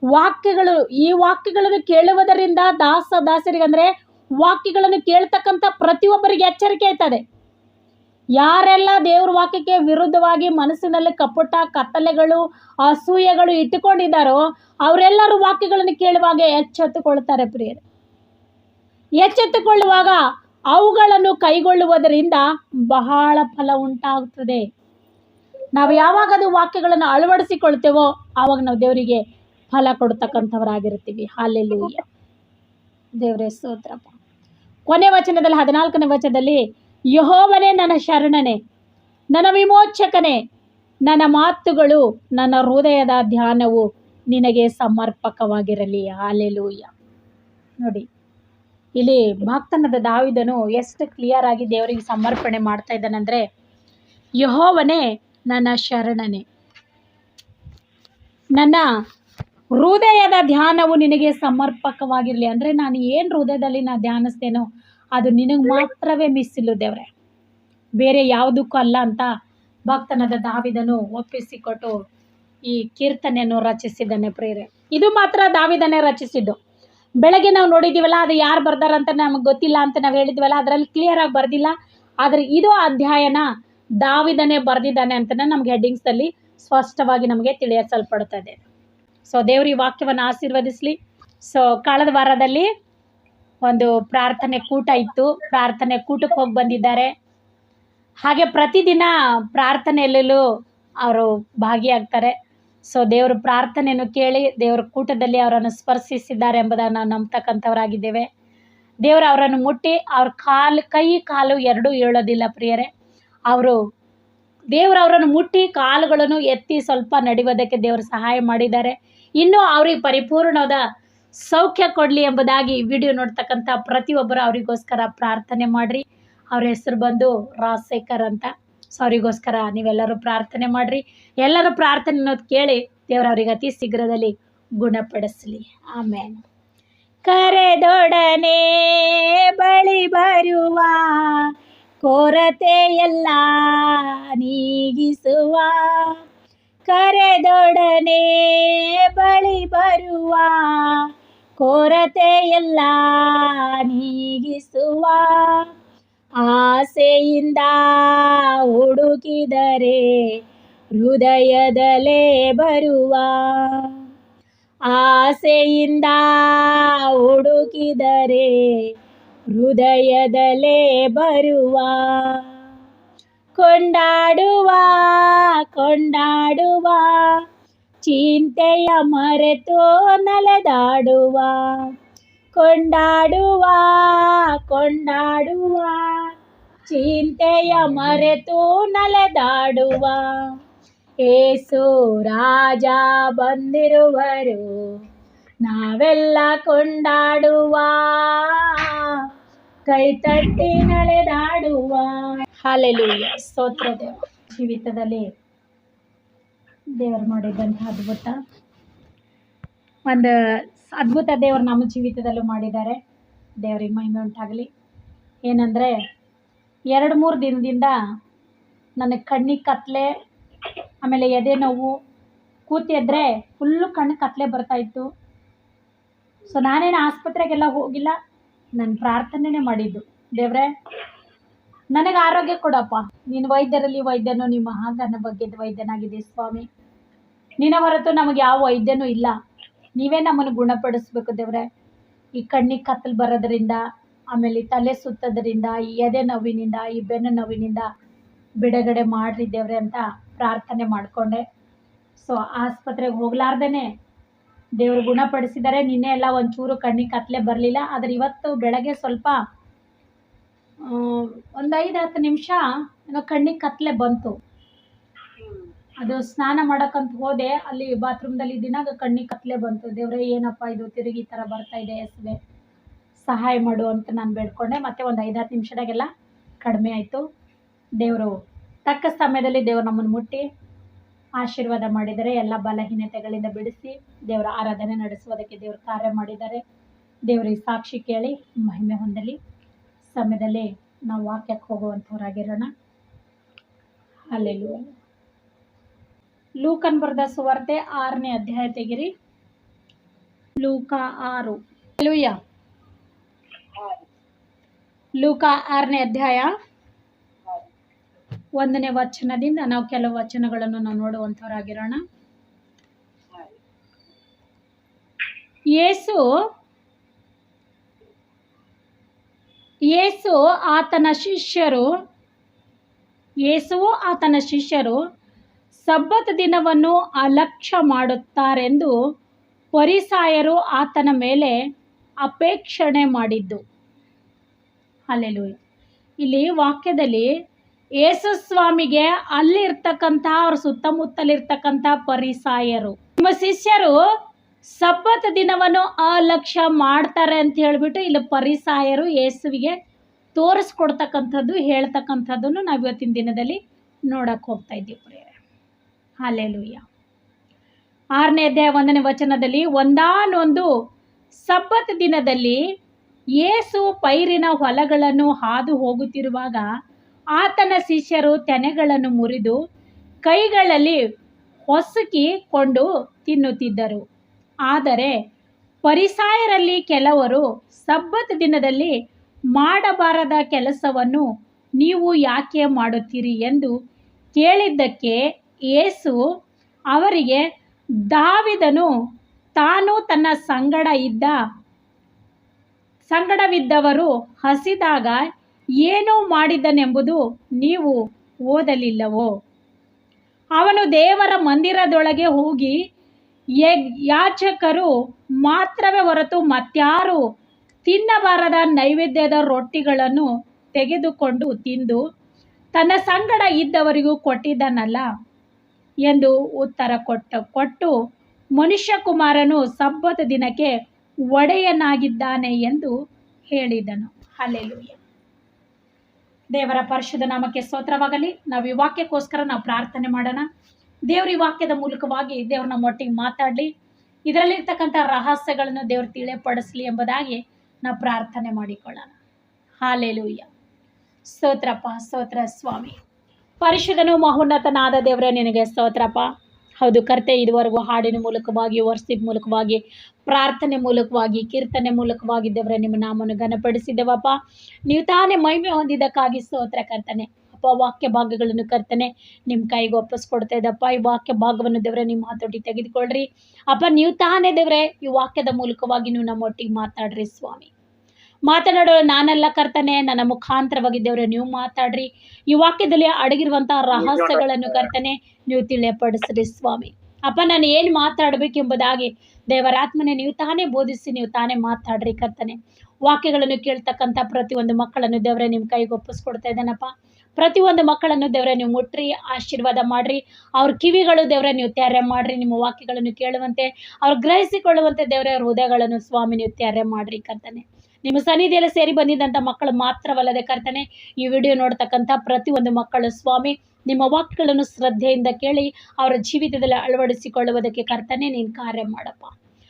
ವಾಕ್ಯಗಳು, ಈ ವಾಕ್ಯಗಳನ್ನು ಕೇಳುವುದರಿಂದ ದಾಸರಿಗೆ ಅಂದರೆ ವಾಕ್ಯಗಳನ್ನು ಕೇಳ್ತಕ್ಕಂಥ ಪ್ರತಿಯೊಬ್ಬರಿಗೆ ಎಚ್ಚರಿಕೆ ಆಯ್ತದೆ. ಯಾರೆಲ್ಲ ದೇವ್ರ ವಾಕ್ಯಕ್ಕೆ ವಿರುದ್ಧವಾಗಿ ಮನಸ್ಸಿನಲ್ಲಿ ಕಪಟ, ಕತ್ತಲೆಗಳು, ಅಸೂಯೆಗಳು ಇಟ್ಟುಕೊಂಡಿದ್ದಾರೋ ಅವರೆಲ್ಲರೂ ವಾಕ್ಯಗಳನ್ನು ಕೇಳುವಾಗ ಎಚ್ಚೆತ್ತುಕೊಳ್ತಾರೆ ಪ್ರಿಯರೇ. ಎಚ್ಚೆತ್ತುಕೊಳ್ಳುವಾಗ ಅವುಗಳನ್ನು ಕೈಗೊಳ್ಳುವುದರಿಂದ ಬಹಳ ಫಲ ಉಂಟಾಗುತ್ತದೆ. ನಾವು ಯಾವಾಗ ಅದು ವಾಕ್ಯಗಳನ್ನು ಅಳವಡಿಸಿಕೊಳ್ತೇವೋ ಆವಾಗ ನಾವು ದೇವರಿಗೆ ಫಲ ಕೊಡ್ತಕ್ಕಂಥವರಾಗಿರ್ತೀವಿ. ಹಲ್ಲೆಲೂಯ. ದೇವರೇ ಸ್ತೋತ್ರಪ್ಪ. ಕೊನೆ ವಚನದಲ್ಲಿ 14ನೇ ವಚನದಲ್ಲಿ, ಯೆಹೋವನೇ ನನ್ನ ಶರಣನೆ, ನನ್ನ ವಿಮೋಚಕನೇ, ನನ್ನ ಮಾತುಗಳು, ನನ್ನ ಹೃದಯದ ಧ್ಯಾನವು ನಿನಗೆ ಸಮರ್ಪಕವಾಗಿರಲಿ. ಹಲ್ಲೆಲೂಯ. ನೋಡಿ, ಇಲ್ಲಿ ಭಕ್ತನಾದ ದಾವೀದನು ಎಷ್ಟು ಕ್ಲಿಯರ್ ಆಗಿ ದೇವರಿಗೆ ಸಮರ್ಪಣೆ ಮಾಡ್ತಾ ಇದ್ದಾನಂದ್ರೆ, ಯೆಹೋವನೇ ನನ್ನ ಶರಣನೆ, ನನ್ನ ಹೃದಯದ ಧ್ಯಾನವು ನಿನಗೆ ಸಮರ್ಪಕವಾಗಿರಲಿ. ಅಂದರೆ ನಾನು ಏನು ಹೃದಯದಲ್ಲಿ ನಾನು ಧ್ಯಾನಿಸ್ತೇನೋ ಅದು ನಿನಗೆ ಮಾತ್ರವೇ ಮೀಸಲು ದೇವ್ರೆ, ಬೇರೆ ಯಾವುದಕ್ಕೂ ಅಲ್ಲ ಅಂತ ಭಕ್ತನಾದ ದಾವೀದನು ಒಪ್ಪಿಸಿಕೊಟ್ಟು ಈ ಕೀರ್ತನೆಯನ್ನು ರಚಿಸಿದ್ದಾನೆ ಪ್ರಿಯರೇ. ಇದು ಮಾತ್ರ ದಾವೀದನೇ ರಚಿಸಿದ್ದು. ಬೆಳಗ್ಗೆ ನಾವು ನೋಡಿದ್ದೀವಲ್ಲ, ಅದು ಯಾರು ಬರ್ದಾರಂತ ನಮಗೆ ಗೊತ್ತಿಲ್ಲ ಅಂತ ನಾವು ಹೇಳಿದ್ವಲ್ಲ, ಅದರಲ್ಲಿ ಕ್ಲಿಯರ್ ಆಗಿ ಬರ್ದಿಲ್ಲ. ಆದರೆ ಇದು ಅಧ್ಯಯನ ದಾವೀದನೇ ಬರೆದಿದ್ದಾನೆ ಅಂತ ನಮ್ಗೆ ಹೆಡ್ಡಿಂಗ್ಸಲ್ಲಿ ಸ್ಪಷ್ಟವಾಗಿ ನಮಗೆ ತಿಳಿಸಲ್ಪಡುತ್ತದೆ. ಸೊ ದೇವ್ರ ಈ ವಾಕ್ಯವನ್ನು ಆಶೀರ್ವದಿಸಲಿ. ಸೊ ಕಳೆದ ವಾರದಲ್ಲಿ ಒಂದು ಪ್ರಾರ್ಥನೆ ಕೂಟ ಇತ್ತು, ಪ್ರಾರ್ಥನೆ ಕೂಟಕ್ಕೆ ಹೋಗಿ ಬಂದಿದ್ದಾರೆ. ಹಾಗೆ ಪ್ರತಿದಿನ ಪ್ರಾರ್ಥನೆಯಲ್ಲೂ ಅವರು ಭಾಗಿಯಾಗ್ತಾರೆ. ಸೊ ದೇವರು ಪ್ರಾರ್ಥನೆಯನ್ನು ಕೇಳಿ ದೇವರ ಕೂಟದಲ್ಲಿ ಅವರನ್ನು ಸ್ಪರ್ಶಿಸಿದ್ದಾರೆ ಎಂಬುದನ್ನು ನಾವು ನಂಬ್ತಕ್ಕಂಥವರಾಗಿದ್ದೇವೆ. ದೇವರು ಅವರನ್ನು ಮುಟ್ಟಿ ಅವ್ರ ಕೈ ಕಾಲು ಎರಡೂ ಹೇಳೋದಿಲ್ಲ ಪ್ರಿಯರೇ. ದೇವರು ಅವರನ್ನು ಮುಟ್ಟಿ ಕಾಲುಗಳನ್ನು ಎತ್ತಿ ಸ್ವಲ್ಪ ನಡೆಯೋದಕ್ಕೆ ದೇವರು ಸಹಾಯ ಮಾಡಿದ್ದಾರೆ. ಇನ್ನೂ ಅವ್ರಿಗೆ ಪರಿಪೂರ್ಣವಾದ ಸೌಖ್ಯ ಕೊಡಲಿ ಎಂಬುದಾಗಿ ವಿಡಿಯೋ ನೋಡ್ತಕ್ಕಂಥ ಪ್ರತಿಯೊಬ್ಬರು ಅವರಿಗೋಸ್ಕರ ಪ್ರಾರ್ಥನೆ ಮಾಡಿರಿ. ಅವ್ರ ಹೆಸರು ಬಂದು ರಾಜಶೇಖರ್ ಅಂತ. ಸೊ ಅವರಿಗೋಸ್ಕರ ನೀವೆಲ್ಲರೂ ಪ್ರಾರ್ಥನೆ ಮಾಡಿರಿ. ಎಲ್ಲರೂ ಪ್ರಾರ್ಥನೆ ಅನ್ನೋದು ಕೇಳಿ ದೇವರು ಅವರಿಗೆ ಅತಿ ಶೀಘ್ರದಲ್ಲಿ ಗುಣಪಡಿಸಲಿ. ಆಮೇಲೆ ಕರೆದೊಡನೆ ಬಳಿ ಬರುವ ಕೊರತೆಯೆಲ್ಲ ನೀಗಿಸುವ, ಕರೆದೊಡನೆ ಬಳಿ ಬರುವ ಕೊರತೆಯೆಲ್ಲ ನೀಗಿಸುವ, ಆಸೆಯಿಂದ ಹುಡುಕಿದರೆ ಹೃದಯದಲ್ಲೇ ಬರುವ, ಆಸೆಯಿಂದ ಹುಡುಕಿದರೆ ಹೃದಯದಲ್ಲೇ ಬರುವ, ಕೊಂಡಾಡುವ ಕೊಂಡಾಡುವ ಚಿಂತೆಯ ಮರೆತು ನಲೆದಾಡುವ, ಕೊಂಡಾಡುವ ಕೊಂಡಾಡುವ ಚಿಂತೆಯ ಮರೆತು ನಲೆದಾಡುವ. ಏಸು ರಾಜ ಬಂದಿರುವರು, ನಾವೆಲ್ಲ ಕೊಂಡಾಡುವ, ಕೈ ತಟ್ಟಿ ನಲೆದಾಡುವ. ಹಲ್ಲೆಲೂಯಾ, ಸ್ತೋತ್ರ ದೇವ. ಜೀವಿತದಲ್ಲಿ ದೇವರು ಮಾಡಿದಂತಹ ಒಂದು ಅದ್ಭುತ ದೇವರು ನಮ್ಮ ಜೀವಿತದಲ್ಲೂ ಮಾಡಿದ್ದಾರೆ. ದೇವರಿಗೆ ಮಹಿಮೆ ಉಂಟಾಗಲಿ. ಏನಂದರೆ 2-3 ದಿನದಿಂದ ನನಗೆ ಕಣ್ಣಿಗೆ ಕತ್ತಲೆ, ಆಮೇಲೆ ಎದೆ ನೋವು, ಕೂತಿದ್ರೆ ಫುಲ್ಲು ಕಣ್ಣು ಕತ್ತಲೆ ಬರ್ತಾಯಿತ್ತು. ಸೊ ನಾನೇನು ಆಸ್ಪತ್ರೆಗೆಲ್ಲ ಹೋಗಿಲ್ಲ, ನಾನು ಪ್ರಾರ್ಥನೆನೇ ಮಾಡಿದ್ದು. ದೇವ್ರೆ, ನನಗೆ ಆರೋಗ್ಯ ಕೊಡಪ್ಪ, ನೀನು ವೈದ್ಯರಲ್ಲಿ ವೈದ್ಯನು, ನಿಮ್ಮ ಮಹಾಗಣ ಬಗ್ಗೆದ ವೈದ್ಯನಾಗಿದೆ ಸ್ವಾಮಿ. ನಿನ್ನ ಹೊರತು ನಮಗೆ ಯಾವ ವೈದ್ಯನೂ ಇಲ್ಲ, ನೀವೇ ನಮ್ಮನ್ನು ಗುಣಪಡಿಸ್ಬೇಕು ದೇವ್ರೆ. ಈ ಕಣ್ಣಿಗೆ ಕತ್ತಲು ಬರೋದ್ರಿಂದ, ಆಮೇಲೆ ಈ ತಲೆ ಸುತ್ತೋದ್ರಿಂದ, ಈ ಎದೆ ನೋವಿನಿಂದ, ಈ ಬೆನ್ನು ನೋವಿನಿಂದ ಬಿಡುಗಡೆ ಮಾಡ್ರಿ ದೇವ್ರೆ ಅಂತ ಪ್ರಾರ್ಥನೆ ಮಾಡಿಕೊಂಡೆ. ಸೊ ಆಸ್ಪತ್ರೆಗೆ ಹೋಗ್ಲಾರ್ದೇ ದೇವರು ಗುಣಪಡಿಸಿದ್ದಾರೆ. ನಿನ್ನೆ ಎಲ್ಲ ಒಂಚೂರು ಕಣ್ಣಿಗೆ ಕತ್ತಲೆ ಬರಲಿಲ್ಲ, ಆದರೆ ಇವತ್ತು ಬೆಳಗ್ಗೆ ಸ್ವಲ್ಪ ಒಂದು 5-10 ನಿಮಿಷ ಏನೋ ಕಣ್ಣಿಗೆ ಕತ್ತಲೆ ಬಂತು. ಅದು ಸ್ನಾನ ಮಾಡೋಕ್ಕಂತ ಹೋದೆ, ಅಲ್ಲಿ ಬಾತ್ರೂಮ್ದಲ್ಲಿ ಇದ್ದಿನಾಗ ಕಣ್ಣಿಗೆ ಕತ್ತಲೆ ಬಂತು. ದೇವ್ರೆ, ಏನಪ್ಪ ಇದು ತಿರುಗಿ ಈ ಥರ ಬರ್ತಾ ಇದೆ, ಎಸ್ವೆ ಸಹಾಯ ಮಾಡು ಅಂತ ನಾನು ಬೇಡ್ಕೊಂಡೆ. ಮತ್ತೆ ಒಂದು 5-10 ನಿಮಿಷದಾಗೆಲ್ಲ ಕಡಿಮೆ ಆಯಿತು. ದೇವರು ತಕ್ಕ ಸಮಯದಲ್ಲಿ ದೇವರು ನಮ್ಮನ್ನು ಮುಟ್ಟಿ ಆಶೀರ್ವಾದ ಮಾಡಿದ್ದಾರೆ. ಎಲ್ಲ ಬಲಹೀನತೆಗಳಿಂದ ಬಿಡಿಸಿ ದೇವರ ಆರಾಧನೆ ನಡೆಸುವುದಕ್ಕೆ ದೇವರು ಕಾರ್ಯ ಮಾಡಿದ್ದಾರೆ. ದೇವರಿಗೆ ಸಾಕ್ಷಿ ಕೇಳಿ ಮಹಿಮೆ ಹೊಂದಲಿ. ಸಮಯದಲ್ಲಿ ನಾವು ವಾಕ್ಯಕ್ಕೆ ಹೋಗುವಂಥವರಾಗಿರೋಣ. ಹಲ್ಲೆಲೂಯಾ. ಲೂಕನ್ ಬರೆದ ಸುವಾರ್ತೆ 6ನೇ ಅಧ್ಯಾಯ ತೆಗಿರಿ. ಲೂಕ 6. ಹಲ್ಲೆಲೂಯಾ. ಲೂಕ 6ನೇ ಅಧ್ಯಾಯ 1ನೇ ವಚನದಿಂದ ನಾವು ಕೆಲವು ವಚನಗಳನ್ನು ನಾವು ನೋಡುವಂಥವರಾಗಿರೋಣ. ಯೇಸುವು ಆತನ ಶಿಷ್ಯರು ಸಬ್ಬತ್ ದಿನವನ್ನು ಅಲಕ್ಷ್ಯ ಮಾಡುತ್ತಾರೆಂದು ಫರಿಸಾಯರು ಆತನ ಮೇಲೆ ಅಪೇಕ್ಷಣೆ ಮಾಡಿದ್ದು. ಹಲ್ಲೆಲೂಯಾ. ಇಲ್ಲಿ ವಾಕ್ಯದಲ್ಲಿ ಯೇಸು ಸ್ವಾಮಿಗೆ ಅಲ್ಲಿರ್ತಕ್ಕಂಥ ಅವ್ರ ಸುತ್ತಮುತ್ತಲಿರ್ತಕ್ಕಂಥ ಫರಿಸಾಯರು, ನಿಮ್ಮ ಶಿಷ್ಯರು ಸಬ್ಬತ್ ದಿನವನ್ನು ಅಲಕ್ಷ್ಯ ಮಾಡ್ತಾರೆ ಅಂತ ಹೇಳ್ಬಿಟ್ಟು ಇಲ್ಲಿ ಫರಿಸಾಯರು ಯೇಸುವಿಗೆ ತೋರಿಸ್ಕೊಡ್ತಕ್ಕಂಥದ್ದು, ಹೇಳ್ತಕ್ಕಂಥದ್ದನ್ನು ನಾವು ಇವತ್ತಿನ ದಿನದಲ್ಲಿ ನೋಡಕ್ಕೆ ಹೋಗ್ತಾ ಇದ್ದೀವಿ ಪ್ರಿಯರೇ. ಹಲ್ಲೆಲೂಯಾ. 6ನೇ ಅಧ್ಯಾಯ 1ನೇ ವಚನದಲ್ಲಿ, ಒಂದಾನೊಂದು ಸಬ್ಬತ್ ದಿನದಲ್ಲಿ ಯೇಸು ಪೈರಿನ ಹೊಲಗಳನ್ನು ಹಾದು ಹೋಗುತ್ತಿರುವಾಗ ಆತನ ಶಿಷ್ಯರು ತೆನೆಗಳನ್ನು ಮುರಿದು ಕೈಗಳಲ್ಲಿ ಹೊಸಕಿಕೊಂಡು ತಿನ್ನುತ್ತಿದ್ದರು. ಆದರೆ ಫರಿಸಾಯರಲ್ಲಿ ಕೆಲವರು ಸಬ್ಬತ್ ದಿನದಲ್ಲಿ ಮಾಡಬಾರದ ಕೆಲಸವನ್ನು ನೀವು ಯಾಕೆ ಮಾಡುತ್ತೀರಿ ಎಂದು ಕೇಳಿದ್ದಕ್ಕೆ ಯೇಸು ಅವರಿಗೆ, ದಾವೀದನು ತಾನು ತನ್ನ ಸಂಗಡವಿದ್ದವರು ಹಸಿದಾಗ ಏನು ಮಾಡಿದನೆಂಬುದು ನೀವು ಓದಲಿಲ್ಲವೋ? ಅವನು ದೇವರ ಮಂದಿರದೊಳಗೆ ಹೋಗಿ ಯಾಜಕರು ಮಾತ್ರವೇ ಹೊರತು ಮತ್ಯಾರು ತಿನ್ನಬಾರದ ನೈವೇದ್ಯದ ರೊಟ್ಟಿಗಳನ್ನು ತೆಗೆದುಕೊಂಡು ತಿಂದು ತನ್ನ ಸಂಗಡ ಇದ್ದವರಿಗೂ ಕೊಟ್ಟಿದ್ದನಲ್ಲ ಎಂದು ಉತ್ತರ ಕೊಟ್ಟು ಮನುಷ್ಯಕುಮಾರನು ಸಬ್ಬತ್ ದಿನಕ್ಕೆ ಒಡೆಯನಾಗಿದ್ದಾನೆ ಎಂದು ಹೇಳಿದನು. ಹಲ್ಲೆಲೂಯಾ. ದೇವರ ಪರಿಶುದ್ಧ ನಾಮಕ್ಕೆ ಸ್ತೋತ್ರವಾಗಲಿ. ನಾವು ಈ ವಾಕ್ಯಕ್ಕೋಸ್ಕರ ನಾವು ಪ್ರಾರ್ಥನೆ ಮಾಡೋಣ. ದೇವ್ರ ಈ ವಾಕ್ಯದ ಮೂಲಕವಾಗಿ ದೇವ್ರ ನಮ್ಮ ಒಟ್ಟಿಗೆ ಮಾತಾಡಲಿ, ಇದರಲ್ಲಿರ್ತಕ್ಕಂಥ ರಹಸ್ಯಗಳನ್ನು ದೇವ್ರು ತಿಳಿಯಪಡಿಸಲಿ ಎಂಬುದಾಗಿ ನಾವು ಪ್ರಾರ್ಥನೆ ಮಾಡಿಕೊಳ್ಳೋಣ. ಹಲ್ಲೆಲೂಯಾ. ಸ್ತೋತ್ರಪ್ಪ, ಸ್ತೋತ್ರ ಸ್ವಾಮಿ. ಪರಿಶುದ್ಧನು ಮಹೋನ್ನತನಾದ ದೇವರೇ, ನಿನಗೆ ಸ್ತೋತ್ರಪ್ಪ. ಹೌದು ಕರ್ತೆ, ಇದುವರೆಗೂ ಹಾಡಿನ ಮೂಲಕವಾಗಿ, ವರ್ಷದ ಮೂಲಕವಾಗಿ, ಪ್ರಾರ್ಥನೆ ಮೂಲಕವಾಗಿ, ಕೀರ್ತನೆ ಮೂಲಕವಾಗಿ ದೇವರೇ ನಿಮ್ಮ ನಾಮವನ್ನು ಘನಪಡಿಸಿದ್ದೇವಪ್ಪ. ನೀವು ತಾನೇ ಮಹಿಮೆ ಹೊಂದಿದ್ದಕ್ಕಾಗಿ ಸ್ತೋತ್ರ ಕರ್ತನೆ. ಅಪ್ಪ ವಾಕ್ಯ ಭಾಗಗಳನ್ನು ಕರ್ತನೆ ನಿಮ್ಮ ಕೈಗೆ ಒಪ್ಪಿಸ್ಕೊಡ್ತಾ ಇದ್ದಪ್ಪ. ಈ ವಾಕ್ಯ ಭಾಗವನ್ನು ದೇವರೇ ನಿಮ್ಮ ಹತೋಟಿ ತೆಗೆದುಕೊಳ್ಳ್ರಿ ಅಪ್ಪ. ನೀವು ತಾನೇ ದೇವರೇ ಈ ವಾಕ್ಯದ ಮೂಲಕವಾಗಿ ನೀವು ನಮ್ಮೊಟ್ಟಿಗೆ ಮಾತಾಡ್ರಿ ಸ್ವಾಮಿ. ಮಾತನಾಡೋ ನಾನೆಲ್ಲ ಕರ್ತನೆ, ನನ್ನ ಮುಖಾಂತರವಾಗಿ ದೇವರೇ ನೀವು ಮಾತಾಡ್ರಿ. ಈ ವಾಕ್ಯದಲ್ಲಿ ಅಡಗಿರುವಂತಹ ರಹಸ್ಯಗಳನ್ನು ಕರ್ತನೆ ನೀವು ತಿಳಿಯಪಡಿಸ್ರಿ ಸ್ವಾಮಿ. ಅಪ್ಪ ನಾನು ಏನು ಮಾತಾಡಬೇಕೆಂಬುದಾಗಿ ದೇವರಾತ್ಮನೆ ನೀವು ತಾನೇ ಬೋಧಿಸಿ ನೀವು ತಾನೇ ಮಾತಾಡ್ರಿ ಕರ್ತನೆ. ವಾಕ್ಯಗಳನ್ನು ಕೇಳ್ತಕ್ಕಂಥ ಪ್ರತಿಯೊಂದು ಮಕ್ಕಳನ್ನು ದೇವರೇ ನಿಮ್ಮ ಕೈಗೆ ಒಪ್ಪಿಸ್ಕೊಡ್ತಾ ಇದ್ದೇನಪ್ಪ. ಪ್ರತಿಯೊಂದು ಮಕ್ಕಳನ್ನು ದೇವರೇ ನೀವು ಮುಟ್ರಿ, ಆಶೀರ್ವಾದ ಮಾಡ್ರಿ. ಅವ್ರ ಕಿವಿಗಳು ದೇವರೇ ನೀವು ತೆರೆ ಮಾಡ್ರಿ, ನಿಮ್ಮ ವಾಕ್ಯಗಳನ್ನು ಕೇಳುವಂತೆ ಅವ್ರು ಗ್ರಹಿಸಿಕೊಳ್ಳುವಂತೆ ದೇವರೇ ಅವ್ರ ಹೃದಯಗಳನ್ನು ಸ್ವಾಮಿ ನೀವು ತೆರೆ ಮಾಡ್ರಿ ಕರ್ತನೆ. ನಿಮ್ಮ ಸನ್ನಿಧಿಯಲ್ಲಿ ಸೇರಿ ಬಂದಿದ್ದಂಥ ಮಕ್ಕಳು ಮಾತ್ರವಲ್ಲದೆ ಕರ್ತನೆ, ಈ ವಿಡಿಯೋ ನೋಡ್ತಕ್ಕಂಥ ಪ್ರತಿಯೊಂದು ಮಕ್ಕಳು ಸ್ವಾಮಿ ನಿಮ್ಮ ವಾಕ್ಯಗಳನ್ನು ಶ್ರದ್ಧೆಯಿಂದ ಕೇಳಿ ಅವರ ಜೀವಿತದಲ್ಲಿ ಅಳವಡಿಸಿಕೊಳ್ಳುವುದಕ್ಕೆ ಕರ್ತನೆ ನೀನು ಕಾರ್ಯ ಮಾಡಪ್ಪ.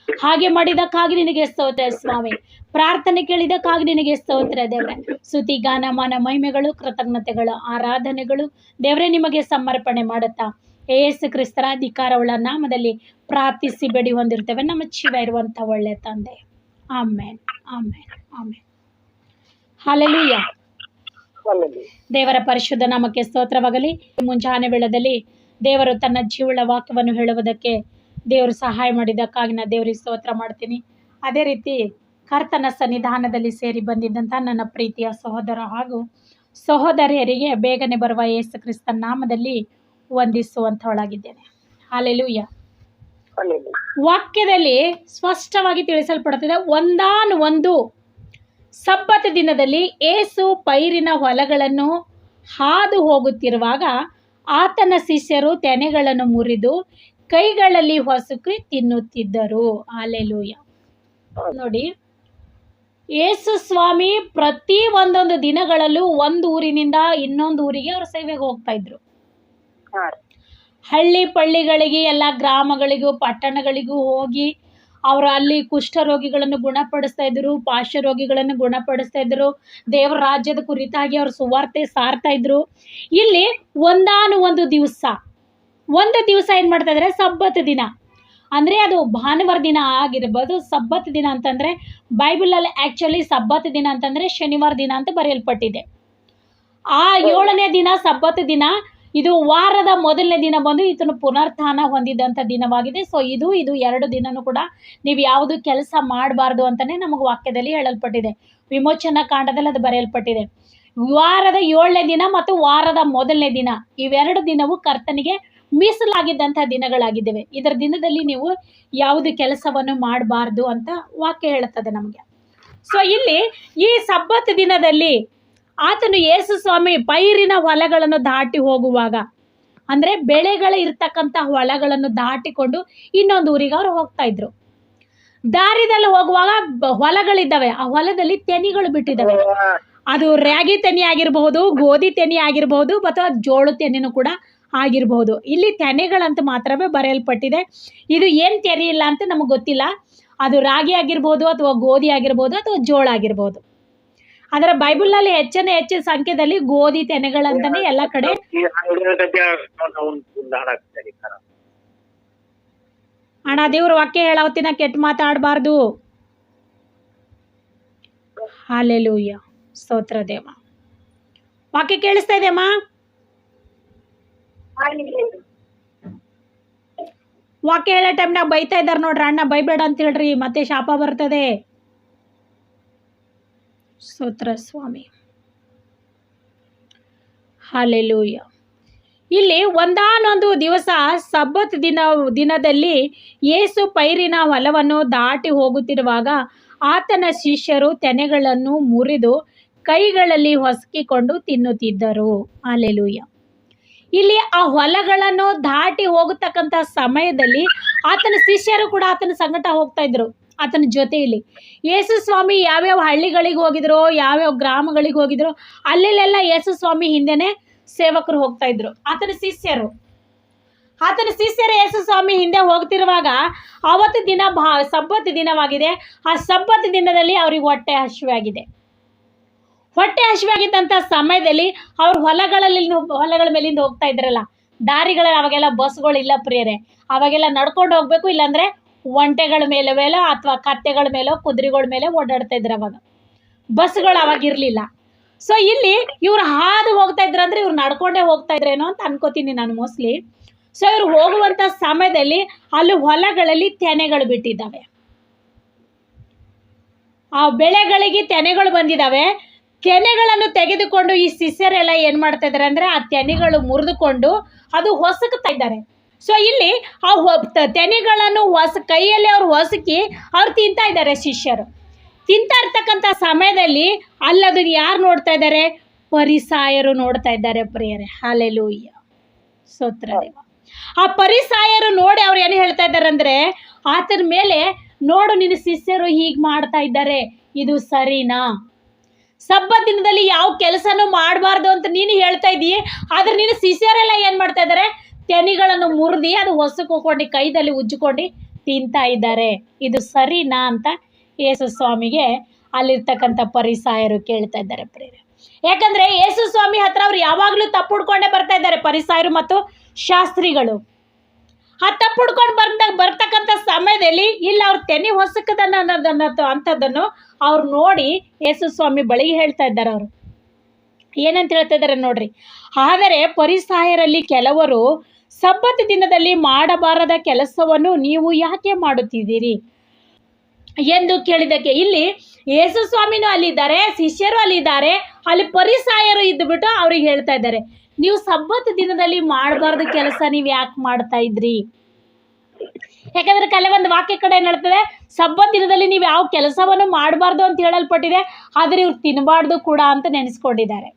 ಹಾಗೆ ಮಾಡಿದಕ್ಕಾಗಿ ನಿನಗೆ ಸ್ತೋತ್ರ ಸ್ವಾಮಿ. ಪ್ರಾರ್ಥನೆ ಕೇಳಿದಕ್ಕಾಗಿ ನಿನಗೆ ಸ್ತೋತ್ರ ದೇವರೇ. ಸ್ತುತಿ ಗಾನ ಮಾನ ಮಹಿಮೆಗಳು ಕೃತಜ್ಞತೆಗಳು ಆರಾಧನೆಗಳು ದೇವರೇ ನಿಮಗೆ ಸಮರ್ಪಣೆ ಮಾಡುತ್ತಾ ಯೇಸು ಕ್ರಿಸ್ತರ ಅಧಿಕಾರವುಳ್ಳ ನಾಮದಲ್ಲಿ ಪ್ರಾರ್ಥಿಸಿ ಬೇಡಿ ಹೊಂದಿರ್ತೇವೆ ನಮ್ಮ ಜೀವ ಇರುವಂಥ ಒಳ್ಳೆ ತಂದೆ. ಆಮೇನ್ ಆಮೇನ್ ಆಮೇನ್. ಹಲ್ಲೆಲೂಯಾ. ದೇವರ ಪರಿಶುದ್ಧ ನಾಮಕ್ಕೆ ಸ್ತೋತ್ರವಾಗಲಿ. ಮುಂಜಾನೆ ವೇಳೆಯಲ್ಲಿ ದೇವರು ತನ್ನ ಜೀವಳ ವಾಕ್ಯವನ್ನು ಹೇಳುವುದಕ್ಕೆ ದೇವರು ಸಹಾಯ ಮಾಡಿದ್ದಕ್ಕಾಗಿ ನಾನು ದೇವರಿಗೆ ಸ್ತೋತ್ರ ಮಾಡ್ತೀನಿ. ಅದೇ ರೀತಿ ಕರ್ತನ ಸನ್ನಿಧಾನದಲ್ಲಿ ಸೇರಿ ಬಂದಿದ್ದಂಥ ನನ್ನ ಪ್ರೀತಿಯ ಸಹೋದರ ಹಾಗೂ ಸಹೋದರಿಯರಿಗೆ ಬೇಗನೆ ಬರುವ ಯೇಸು ಕ್ರಿಸ್ತನ ನಾಮದಲ್ಲಿ ವಂದಿಸುವಂಥವಳಾಗಿದ್ದೇನೆ. ಹಲ್ಲೆಲೂಯಾ. ವಾಕ್ಯದಲ್ಲಿ ಸ್ಪಷ್ಟವಾಗಿ ತಿಳಿಸಲ್ಪಡುತ್ತದೆ, ಒಂದಾನೊಂದು ಸಬ್ಬತ್ ದಿನದಲ್ಲಿ ಏಸು ಪೈರಿನ ಹೊಲಗಳನ್ನು ಹಾದು ಹೋಗುತ್ತಿರುವಾಗ ಆತನ ಶಿಷ್ಯರು ತೆನೆಗಳನ್ನು ಮುರಿದು ಕೈಗಳಲ್ಲಿ ಹೊಸಕಿ ತಿನ್ನುತ್ತಿದ್ದರು. ಹಲ್ಲೆಲೂಯಾ. ನೋಡಿ, ಯೇಸು ಸ್ವಾಮಿ ಪ್ರತಿ ಒಂದೊಂದು ದಿನಗಳಲ್ಲೂ ಒಂದು ಊರಿನಿಂದ ಇನ್ನೊಂದು ಊರಿಗೆ ಅವ್ರ ಸೇವೆಗೆ ಹೋಗ್ತಾ ಇದ್ರು. ಹಳ್ಳಿ ಪಳ್ಳಿಗಳಿಗೆ ಎಲ್ಲ ಗ್ರಾಮಗಳಿಗೂ ಪಟ್ಟಣಗಳಿಗೂ ಹೋಗಿ ಅವರು ಅಲ್ಲಿ ಕುಷ್ಠರೋಗಿಗಳನ್ನು ಗುಣಪಡಿಸ್ತಾ ಇದ್ರು, ಪಾರ್ಶ್ವ ರೋಗಿಗಳನ್ನು ಗುಣಪಡಿಸ್ತಾ ಇದ್ರು. ದೇವರ ರಾಜ್ಯದ ಕುರಿತಾಗಿ ಅವರು ಸುವಾರ್ತೆ ಸಾರ್ತಾ ಇದ್ರು. ಇಲ್ಲಿ ಒಂದು ದಿವಸ ಏನು ಮಾಡ್ತಾ ಇದ್ದಾರೆ, ಸಬ್ಬತ್ ದಿನ ಅಂದರೆ ಅದು ಭಾನುವಾರ ದಿನ ಆಗಿರ್ಬೋದು. ಸಬ್ಬತ್ ದಿನ ಅಂತಂದರೆ ಬೈಬಲಲ್ಲಿ ಆ್ಯಕ್ಚುಲಿ ಸಬ್ಬತ್ ದಿನ ಅಂತಂದರೆ ಶನಿವಾರ ದಿನ ಅಂತ ಬರೆಯಲ್ಪಟ್ಟಿದೆ. ಆ 7ನೇ ದಿನ ಸಬ್ಬತ್ ದಿನ, ಇದು ವಾರದ ಮೊದಲನೇ ದಿನ ಬಂದು ಇದನ್ನು ಪುನರುತ್ಥಾನ ಹೊಂದಿದಂಥ ದಿನವಾಗಿದೆ. ಸೊ ಇದು 2 ದಿನನೂ ಕೂಡ ನೀವು ಯಾವುದು ಕೆಲಸ ಮಾಡಬಾರ್ದು ಅಂತಲೇ ನಮಗೆ ವಾಕ್ಯದಲ್ಲಿ ಹೇಳಲ್ಪಟ್ಟಿದೆ. ವಿಮೋಚನಾ ಕಾಂಡದಲ್ಲಿ ಅದು ಬರೆಯಲ್ಪಟ್ಟಿದೆ. ವಾರದ 7ನೇ ದಿನ ಮತ್ತು ವಾರದ ಮೊದಲನೇ ದಿನ, ಇವೆರಡು ದಿನವು ಕರ್ತನಿಗೆ ಮೀಸಲಾಗಿದ್ದಂಥ ದಿನಗಳಾಗಿದ್ದೇವೆ. ಇದರ ದಿನದಲ್ಲಿ ನೀವು ಯಾವುದು ಕೆಲಸವನ್ನು ಮಾಡಬಾರ್ದು ಅಂತ ವಾಕ್ಯ ಹೇಳುತ್ತದೆ ನಮಗೆ. ಸೊ ಇಲ್ಲಿ ಈ ಸಬ್ಬತ್ ದಿನದಲ್ಲಿ ಆತನು ಯೇಸು ಸ್ವಾಮಿ ಪೈರಿನ ಹೊಲಗಳನ್ನು ದಾಟಿ ಹೋಗುವಾಗ, ಅಂದರೆ ಬೆಳೆಗಳು ಇರ್ತಕ್ಕಂಥ ಹೊಲಗಳನ್ನು ದಾಟಿಕೊಂಡು ಇನ್ನೊಂದು ಊರಿಗೆ ಅವರು ಹೋಗ್ತಾ ಇದ್ರು. ದಾರಿದಲ್ಲಿ ಹೋಗುವಾಗ ಹೊಲಗಳಿದ್ದಾವೆ, ಆ ಹೊಲದಲ್ಲಿ ತೆನಿಗಳು ಬಿಟ್ಟಿದ್ದಾವೆ. ಅದು ರಾಗಿ ತೆನೆ ಆಗಿರಬಹುದು, ಗೋಧಿ ತೆನೆ ಆಗಿರಬಹುದು, ಅಥವಾ ಜೋಳ ತೆನೆನೂ ಕೂಡ ಆಗಿರಬಹುದು. ಇಲ್ಲಿ ತೆನೆಗಳಂತ ಮಾತ್ರವೇ ಬರೆಯಲ್ಪಟ್ಟಿದೆ. ಇದು ಏನು ತೆನೆ ಇಲ್ಲ ಅಂತ ನಮಗೆ ಗೊತ್ತಿಲ್ಲ. ಅದು ರಾಗಿ ಆಗಿರ್ಬೋದು, ಅಥವಾ ಗೋಧಿ ಆಗಿರ್ಬೋದು, ಅಥವಾ ಜೋಳ ಆಗಿರ್ಬೋದು. ಅದರ ಬೈಬಲ್ನಲ್ಲಿ ಹೆಚ್ಚಿನ ಸಂಖ್ಯೆಯಲ್ಲಿ ಗೋಧಿ ತೆನೆಗಳಂತಾನೆ ಎಲ್ಲ ಕಡೆ. ಅಣ್ಣ, ದೇವ್ರ ವಾಕ್ಯ ಹೇಳವತ್ತಿನ ಕೆಟ್ಟ ಮಾತಾಡಬಾರ್ದು. ಹಲ್ಲೆಲೂಯಾ. ಸ್ತೋತ್ರ ದೇವ. ವಾಕ್ಯ ಕೇಳಿಸ್ತಾ ಇದೆಯಮ್ಮ? ವಾಕ್ಯ ಹೇಳೋ ಟೈಮ್ನಾಗ ಬೈತಾ ಇದ್ದಾರೆ ನೋಡ್ರಿ, ಅಣ್ಣ ಬೈಬೇಡ ಅಂತ ಹೇಳ್ರಿ, ಮತ್ತೆ ಶಾಪ ಬರ್ತದೆ. ಸ್ತೋತ್ರ ಸ್ವಾಮಿ. ಹಲ್ಲೆಲೂಯಾ. ಇಲ್ಲಿ ಒಂದಾನೊಂದು ದಿವಸ ಸಬ್ಬತ್ ದಿನದಲ್ಲಿ ಯೇಸು ಪೈರಿನ ಹೊಲವನ್ನು ದಾಟಿ ಹೋಗುತ್ತಿರುವಾಗ ಆತನ ಶಿಷ್ಯರು ತೆನೆಗಳನ್ನು ಮುರಿದು ಕೈಗಳಲ್ಲಿ ಹೊಸಕಿಕೊಂಡು ತಿನ್ನುತ್ತಿದ್ದರು. ಹಲ್ಲೆಲೂಯಾ. ಇಲ್ಲಿ ಆ ಹೊಲಗಳನ್ನು ದಾಟಿ ಹೋಗತಕ್ಕಂಥ ಸಮಯದಲ್ಲಿ ಆತನ ಶಿಷ್ಯರು ಕೂಡ ಆತನ ಸಂಗಟ ಹೋಗ್ತಾ ಇದ್ರು, ಆತನ ಜೊತೆಯಲ್ಲಿ. ಯೇಸು ಸ್ವಾಮಿ ಯಾವ್ಯಾವ ಹಳ್ಳಿಗಳಿಗೆ ಹೋಗಿದ್ರು, ಯಾವ್ಯಾವ ಗ್ರಾಮಗಳಿಗೆ ಹೋಗಿದ್ರು, ಅಲ್ಲೆಲ್ಲ ಯೇಸು ಸ್ವಾಮಿ ಹಿಂದೆನೆ ಸೇವಕರು ಹೋಗ್ತಾ ಇದ್ರು. ಆತನ ಶಿಷ್ಯರು ಯೇಸು ಸ್ವಾಮಿ ಹಿಂದೆ ಹೋಗ್ತಿರುವಾಗ ಅವತ್ತು ದಿನ ಸಬ್ಬತ್ ದಿನವಾಗಿದೆ. ಆ ಸಬ್ಬತ್ ದಿನದಲ್ಲಿ ಅವ್ರಿಗೆ ಹೊಟ್ಟೆ ಹಸಿವಾಗಿದ್ದಂಥ ಸಮಯದಲ್ಲಿ ಅವ್ರು ಹೊಲಗಳ ಮೇಲಿಂದ ಹೋಗ್ತಾ ಇದ್ರಲ್ಲ, ದಾರಿಗಳಲ್ಲಿ ಅವಾಗೆಲ್ಲ ಬಸ್ಗಳಿಲ್ಲ ಪ್ರಿಯರೇ. ಅವಾಗೆಲ್ಲ ನಡ್ಕೊಂಡು ಹೋಗ್ಬೇಕು, ಇಲ್ಲಾಂದರೆ ಒಂಟೆಗಳ ಮೇಲೋ ಅಥವಾ ಕತ್ತೆಗಳ ಮೇಲೋ ಕುದುರೆಗಳ ಮೇಲೆ ಓಡಾಡ್ತಾ ಇದ್ರು. ಅವಾಗ ಬಸ್ಗಳು ಅವಾಗಿರಲಿಲ್ಲ. ಸೊ ಇಲ್ಲಿ ಇವ್ರು ಹಾದು ಹೋಗ್ತಾ ಇದ್ರು ಅಂದ್ರೆ ಇವ್ರು ನಡ್ಕೊಂಡೇ ಹೋಗ್ತಾ ಇದ್ರೇನೋ ಅಂತ ಅನ್ಕೋತೀನಿ ನಾನು ಮೋಸ್ಟ್ಲಿ. ಸೊ ಇವ್ರು ಹೋಗುವಂತ ಸಮಯದಲ್ಲಿ ಅಲ್ಲಿ ಹೊಲಗಳಲ್ಲಿ ತೆನೆಗಳು ಬಿಟ್ಟಿದ್ದಾವೆ, ಆ ಬೆಳೆಗಳಿಗೆ ತೆನೆಗಳು ಬಂದಿದ್ದಾವೆ. ತೆನೆಗಳನ್ನು ತೆಗೆದುಕೊಂಡು ಈ ಶಿಷ್ಯರೆಲ್ಲ ಏನ್ ಮಾಡ್ತಾ ಇದಾರೆ ಅಂದ್ರೆ ಆ ತೆನೆಗಳು ಮುರಿದುಕೊಂಡು ಅದು ಹೊಸಕ್ತಾ ಇದ್ದಾರೆ. ಸೊ ಇಲ್ಲಿ ಆ ತೆನೆಗಳನ್ನು ಕೈಯಲ್ಲಿ ಅವ್ರು ಹೊಸಕಿ ಅವ್ರು ತಿಂತಾ ಇದ್ದಾರೆ. ಶಿಷ್ಯರು ತಿಂತಾ ಇರ್ತಕ್ಕಂಥ ಸಮಯದಲ್ಲಿ ಅಲ್ಲದನ್ನ ಯಾರು ನೋಡ್ತಾ ಇದ್ದಾರೆ? ಪರಿಸಾಯರು ನೋಡ್ತಾ ಇದ್ದಾರೆ ಪ್ರಿಯರೇ. ಹಲ್ಲೆಲೂಯ, ಸ್ತೋತ್ರ ದೇವ. ಆ ಪರಿಸಾಯರು ನೋಡಿ ಅವ್ರು ಏನು ಹೇಳ್ತಾ ಇದ್ದಾರೆ ಅಂದ್ರೆ ಆತನ ಮೇಲೆ, ನೋಡು ನಿನ್ನ ಶಿಷ್ಯರು ಹೀಗೆ ಮಾಡ್ತಾ ಇದ್ದಾರೆ, ಇದು ಸರಿನಾ? ಸಬ್ಬತ್ ದಿನದಲ್ಲಿ ಯಾವ ಕೆಲಸನೂ ಮಾಡಬಾರ್ದು ಅಂತ ನೀನು ಹೇಳ್ತಾ ಇದೀಯ, ಆದ್ರೆ ನಿನ್ನ ಶಿಷ್ಯರೆಲ್ಲ ಏನ್ ಮಾಡ್ತಾ ಇದ್ದಾರೆ? ತೆನೆಗಳನ್ನು ಮುರಿದಿ ಅದು ಹೊಸಕ್ಕೆ ಹೋಗ್ಕೊಂಡು ಕೈದಲ್ಲಿ ಉಜ್ಜಿಕೊಂಡು ತಿಂತಾ ಇದ್ದಾರೆ, ಇದು ಸರಿನಾ ಅಂತ ಯೇಸು ಸ್ವಾಮಿಗೆ ಅಲ್ಲಿರ್ತಕ್ಕಂಥ ಪರಿಸಾಯರು ಕೇಳ್ತಾ ಇದ್ದಾರೆ ಪ್ರಿಯರೇ. ಯಾಕಂದ್ರೆ ಯೇಸು ಸ್ವಾಮಿ ಹತ್ರ ಅವ್ರು ಯಾವಾಗಲೂ ತಪ್ಪು ಹುಡ್ಕೊಂಡೇ ಬರ್ತಾ ಇದ್ದಾರೆ, ಪರಿಸಾಯರು ಮತ್ತು ಶಾಸ್ತ್ರಿಗಳು. ಆ ತಪ್ಪು ಹುಡ್ಕೊಂಡು ಬರ್ತಕ್ಕಂಥ ಸಮಯದಲ್ಲಿ ಇಲ್ಲ ಅವ್ರು ತೆನೆ ಹೊಸಕದನ್ನ ಅಂಥದ್ದನ್ನು ಅವ್ರು ನೋಡಿ ಯೇಸು ಸ್ವಾಮಿ ಬಳಿಗೆ ಹೇಳ್ತಾ ಇದ್ದಾರೆ. ಅವರು ಏನಂತ ಹೇಳ್ತಾ ಇದ್ದಾರೆ ನೋಡ್ರಿ. ಆದರೆ ಪರಿಸಾಯರಲ್ಲಿ ಕೆಲವರು ಸಬ್ಬತ್ ದಿನದಲ್ಲಿ ಮಾಡಬಾರದ ಕೆಲಸವನ್ನು ನೀವು ಯಾಕೆ ಮಾಡುತ್ತಿದ್ದೀರಿ ಎಂದು ಕೇಳಿದಕ್ಕೆ, ಇಲ್ಲಿ ಯೇಸು ಸ್ವಾಮಿನೂ ಅಲ್ಲಿದ್ದಾರೆ, ಶಿಷ್ಯರು ಅಲ್ಲಿದ್ದಾರೆ, ಅಲ್ಲಿ ಪರಿಸಾಯರು ಇದ್ದುಬಿಟ್ಟು ಅವ್ರಿಗೆ ಹೇಳ್ತಾ ಇದ್ದಾರೆ, ನೀವು ಸಬ್ಬತ್ ದಿನದಲ್ಲಿ ಮಾಡಬಾರ್ದು ಕೆಲಸ ನೀವು ಯಾಕೆ ಮಾಡ್ತಾ ಇದ್ರಿ? ಯಾಕಂದ್ರೆ ಕೆಲವೊಂದು ವಾಕ್ಯ ಕಡೆ ಏನ್ ಹೇಳ್ತದೆ, ಸಬ್ಬತ್ ದಿನದಲ್ಲಿ ನೀವು ಯಾವ ಕೆಲಸವನ್ನು ಮಾಡಬಾರ್ದು ಅಂತ ಹೇಳಲ್ಪಟ್ಟಿದೆ, ಆದ್ರೆ ಇವ್ರು ತಿನ್ನಬಾರ್ದು ಕೂಡ ಅಂತ ನೆನೆಸ್ಕೊಂಡಿದ್ದಾರೆ.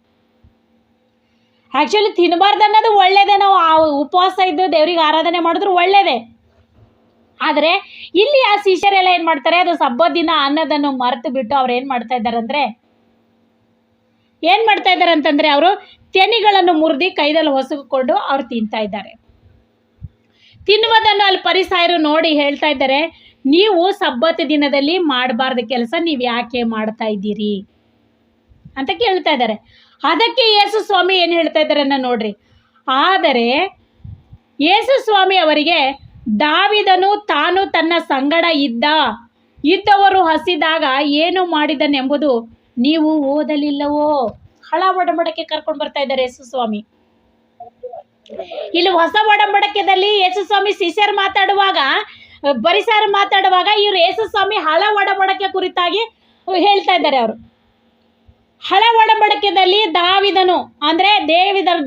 ಆಕ್ಚುಲಿ ತಿನ್ನಬಾರ್ದು ಅನ್ನೋದು ಒಳ್ಳೇದೇ, ನಾವು ಆ ಉಪವಾಸ ಇದ್ದು ದೇವ್ರಿಗೆ ಆರಾಧನೆ ಮಾಡಿದ್ರು ಒಳ್ಳೇದೇ. ಆದರೆ ಇಲ್ಲಿ ಆ ಶಿಷ್ಯರೆಲ್ಲ ಏನು ಮಾಡ್ತಾರೆ, ಅದು ಸಬ್ಬತ್ ದಿನ ಅನ್ನೋದನ್ನು ಮರೆತು ಬಿಟ್ಟು ಅವ್ರು ಏನು ಮಾಡ್ತಾ ಇದ್ದಾರೆ ಅಂತಂದ್ರೆ ಅವರು ತೆನೆಗಳನ್ನು ಮುರಿದಿ ಕೈದಲ್ಲಿ ಹೊಸಕೊಂಡು ಅವ್ರು ತಿಂತಾ ಇದ್ದಾರೆ. ತಿನ್ನುವುದನ್ನು ಅಲ್ಲಿ ಪರಿಸಾಯರು ನೋಡಿ ಹೇಳ್ತಾ ಇದ್ದಾರೆ, ನೀವು ಸಬ್ಬತ್ ದಿನದಲ್ಲಿ ಮಾಡಬಾರ್ದ ಕೆಲಸ ನೀವು ಯಾಕೆ ಮಾಡ್ತಾ ಇದ್ದೀರಿ ಅಂತ ಕೇಳ್ತಾ ಇದ್ದಾರೆ. ಅದಕ್ಕೆ ಯೇಸು ಸ್ವಾಮಿ ಏನು ಹೇಳ್ತಾ ಇದ್ದಾರೆ ನೋಡ್ರಿ. ಆದರೆ ಯೇಸು ಸ್ವಾಮಿ ಅವರಿಗೆ, ದಾವಿದನು ತಾನು ತನ್ನ ಸಂಗಡ ಇದ್ದವರು ಹಸಿದಾಗ ಏನು ಮಾಡಿದನೆಂಬುದು ನೀವು ಓದಲಿಲ್ಲವೋ? ಹಳ ಒಡಂಬಡಿಕೆ ಕರ್ಕೊಂಡು ಬರ್ತಾ ಇದ್ದಾರೆ ಯೇಸು ಸ್ವಾಮಿ. ಇಲ್ಲಿ ಹೊಸ ಒಡಂಬಡಿಕೆಯಲ್ಲಿ ಯೇಸು ಸ್ವಾಮಿ ಶಿಷ್ಯರು ಮಾತಾಡುವಾಗ, ಪರಿಸಾಯರು ಮಾತಾಡುವಾಗ ಇವರು ಯೇಸು ಸ್ವಾಮಿ ಹಳ ಒಡಂಬಡಿಕೆ ಕುರಿತಾಗಿ ಹೇಳ್ತಾ ಇದ್ದಾರೆ. ಅವರು ಹಳ ಒಡಂಬಡಿಕೆಯಲ್ಲಿ ದಾವಿದನು ಅಂದ್ರೆ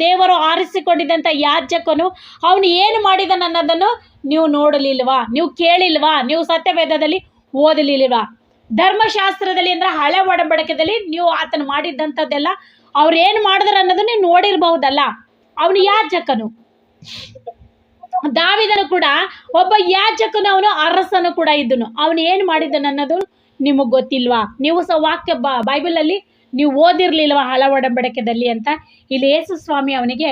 ದೇವರು ಆರಿಸಿಕೊಂಡಿದ್ದಂಥ ಯಾಜಕನು ಅವನು ಏನು ಮಾಡಿದನು ಅನ್ನೋದನ್ನು ನೀವು ನೋಡಲಿಲ್ವಾ? ನೀವು ಕೇಳಿಲ್ವಾ? ನೀವು ಸತ್ಯವೇದದಲ್ಲಿ ಓದಲಿಲ್ವಾ? ಧರ್ಮಶಾಸ್ತ್ರದಲ್ಲಿ ಅಂದ್ರೆ ಹಳೆ ಒಡಂಬಡಿಕೆಯಲ್ಲಿ ನೀವು ಆತನು ಮಾಡಿದ್ದಂಥದ್ದೆಲ್ಲ ಅವ್ರು ಏನು ಮಾಡಿದ್ರು ಅನ್ನೋದು ನೀವು ನೋಡಿರ್ಬಹುದಲ್ಲ. ಅವನು ಯಾಜಕನು, ದಾವಿದನು ಕೂಡ ಒಬ್ಬ ಯಾಜಕನು, ಅವನು ಅರಸನು ಕೂಡ ಇದ್ದನು. ಅವನು ಏನು ಮಾಡಿದ್ದನು ಅನ್ನೋದು ನಿಮಗೆ ಗೊತ್ತಿಲ್ವಾ? ನೀವು ವಾಕ್ಯ ಬೈಬಲಲ್ಲಿ ನೀವು ಓದಿರ್ಲಿಲ್ವಾ ಹಳ ಒಡಂಬಡಿಕೆಯಲ್ಲಿ ಅಂತ ಇಲ್ಲಿ ಯೇಸು ಸ್ವಾಮಿ ಅವನಿಗೆ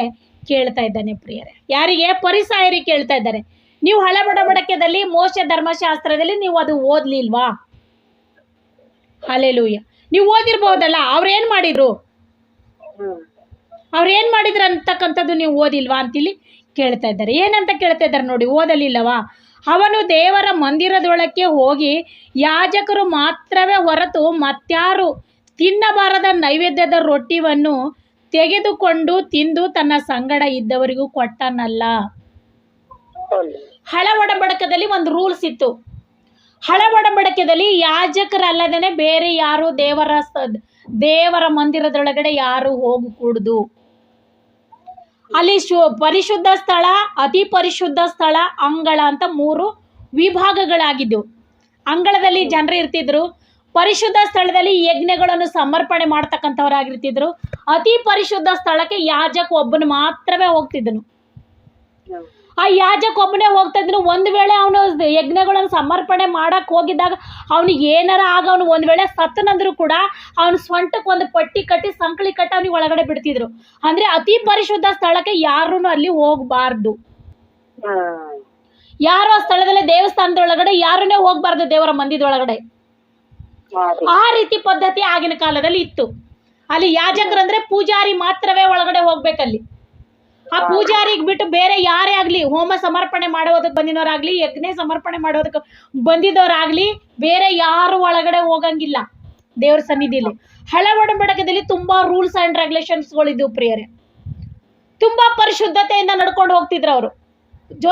ಕೇಳ್ತಾ ಇದ್ದಾನೆ ಪ್ರಿಯರೇ. ಯಾರಿಗೆ? ಪರಿಸಾಯರಿಗೆ ಕೇಳ್ತಾ ಇದ್ದಾರೆ. ನೀವು ಹಳ ಒಡಂಬಡಿಕೆಯಲ್ಲಿ ಮೋಶೆ ಧರ್ಮಶಾಸ್ತ್ರದಲ್ಲಿ ನೀವು ಅದು ಓದ್ಲಿಲ್ವಾ? ಹಲ್ಲೆಲೂಯ. ನೀವು ಓದಿರ್ಬಹುದಲ್ಲ. ಅವ್ರೇನ್ ಮಾಡಿದ್ರು ಅಂತಕ್ಕಂಥದ್ದು ನೀವು ಓದಿಲ್ವಾ ಅಂತಿಲ್ಲಿ ಕೇಳ್ತಾ ಇದ್ದಾರೆ. ಏನಂತ ಕೇಳ್ತಾ ಇದ್ದಾರೆ ನೋಡಿ, ಓದಲಿಲ್ಲವಾ? ಅವನು ದೇವರ ಮಂದಿರದೊಳಕ್ಕೆ ಹೋಗಿ ಯಾಜಕರು ಮಾತ್ರವೇ ಹೊರತು ಮತ್ಯಾರು ತಿನ್ನಬಾರದ ನೈವೇದ್ಯದ ರೊಟ್ಟಿಯನ್ನು ತೆಗೆದುಕೊಂಡು ತಿಂದು ತನ್ನ ಸಂಗಡ ಇದ್ದವರಿಗೂ ಕೊಟ್ಟನಲ್ಲ. ಹಳ ಒಡಂಬಡಿಕೆಯಲ್ಲಿ ಒಂದು ರೂಲ್ಸ್ ಇತ್ತು. ಹಳ ಒಡಂಬಡಿಕೆಯಲ್ಲಿ ಯಾಜಕರಲ್ಲದೇನೆ ಬೇರೆ ಯಾರು ದೇವರ ಮಂದಿರದೊಳಗಡೆ ಯಾರು ಹೋಗಕೂಡದು. ಅಲ್ಲಿ ಪರಿಶುದ್ಧ ಸ್ಥಳ, ಅತಿ ಪರಿಶುದ್ಧ ಸ್ಥಳ, ಅಂಗಳ ಅಂತ 3 ವಿಭಾಗಗಳಾಗಿದ್ದವು. ಅಂಗಳದಲ್ಲಿ ಜನರು ಇರ್ತಿದ್ರು. ಪರಿಶುದ್ಧ ಸ್ಥಳದಲ್ಲಿ ಯಜ್ಞಗಳನ್ನು ಸಮರ್ಪಣೆ ಮಾಡ್ತಕ್ಕಂಥವ್ರಾಗಿರ್ತಿದ್ರು. ಅತಿ ಪರಿಶುದ್ಧ ಸ್ಥಳಕ್ಕೆ ಯಾಜಕ ಒಬ್ಬನು ಮಾತ್ರವೇ ಹೋಗ್ತಿದ್ದನು. ಆ ಯಾಜಕ ಒಬ್ಬನೇ ಹೋಗ್ತಾ ಇದ್ರು. ಒಂದು ವೇಳೆ ಅವನು ಯಜ್ಞಗಳನ್ನು ಸಮರ್ಪಣೆ ಮಾಡಕ್ ಹೋಗಿದ್ದಾಗ ಅವನಿಗೆ ಏನಾರ ಆಗ ಅವನು ಒಂದ್ ವೇಳೆ ಸತ್ತನಂದ್ರು ಕೂಡ ಅವನು ಸ್ವಂಟಕ್ಕೆ ಒಂದು ಪಟ್ಟಿ ಕಟ್ಟಿ ಸಂಕಳಿ ಕಟ್ಟಿ ಅವನಿಗೆ ಒಳಗಡೆ ಬಿಡ್ತಿದ್ರು. ಅಂದ್ರೆ ಅತಿ ಪರಿಶುದ್ಧ ಸ್ಥಳಕ್ಕೆ ಯಾರೂ ಅಲ್ಲಿ ಹೋಗ್ಬಾರ್ದು. ಯಾರು ಆ ಸ್ಥಳದಲ್ಲಿ ದೇವಸ್ಥಾನದೊಳಗಡೆ ಯಾರನ್ನೇ ಹೋಗ್ಬಾರ್ದು, ದೇವರ ಮಂದಿರದೊಳಗಡೆ. ಆ ರೀತಿ ಪದ್ಧತಿ ಆಗಿನ ಕಾಲದಲ್ಲಿ ಇತ್ತು. ಅಲ್ಲಿ ಯಾಜಕರಂದ್ರೆ ಪೂಜಾರಿ ಮಾತ್ರವೇ ಒಳಗಡೆ ಹೋಗ್ಬೇಕಲ್ಲಿ. ಆ ಪೂಜಾರಿಗೆ ಬಿಟ್ಟು ಬೇರೆ ಯಾರೇ ಆಗ್ಲಿ, ಹೋಮ ಸಮರ್ಪಣೆ ಮಾಡೋದಕ್ಕೆ ಬಂದಿನವರಾಗ್ಲಿ, ಯಜ್ಞ ಸಮರ್ಪಣೆ ಮಾಡೋದಕ್ಕೆ ಬಂದಿದ್ದವರಾಗ್ಲಿ, ಬೇರೆ ಯಾರು ಒಳಗಡೆ ಹೋಗಂಗಿಲ್ಲ. ದೇವ್ರ ಸನ್ನಿಧಿಯಲ್ಲಿ. ಹಳೆ ಒಡಂಬಡಿಕೆಯಲ್ಲಿ ತುಂಬಾ ರೂಲ್ಸ್ ಅಂಡ್ ರೆಗ್ಯುಲೇಷನ್ಸ್ಗಳಿದ್ವು ಪ್ರಿಯರೇ. ತುಂಬಾ ಪರಿಶುದ್ಧತೆಯಿಂದ ನಡ್ಕೊಂಡು ಹೋಗ್ತಿದ್ರು ಅವರು.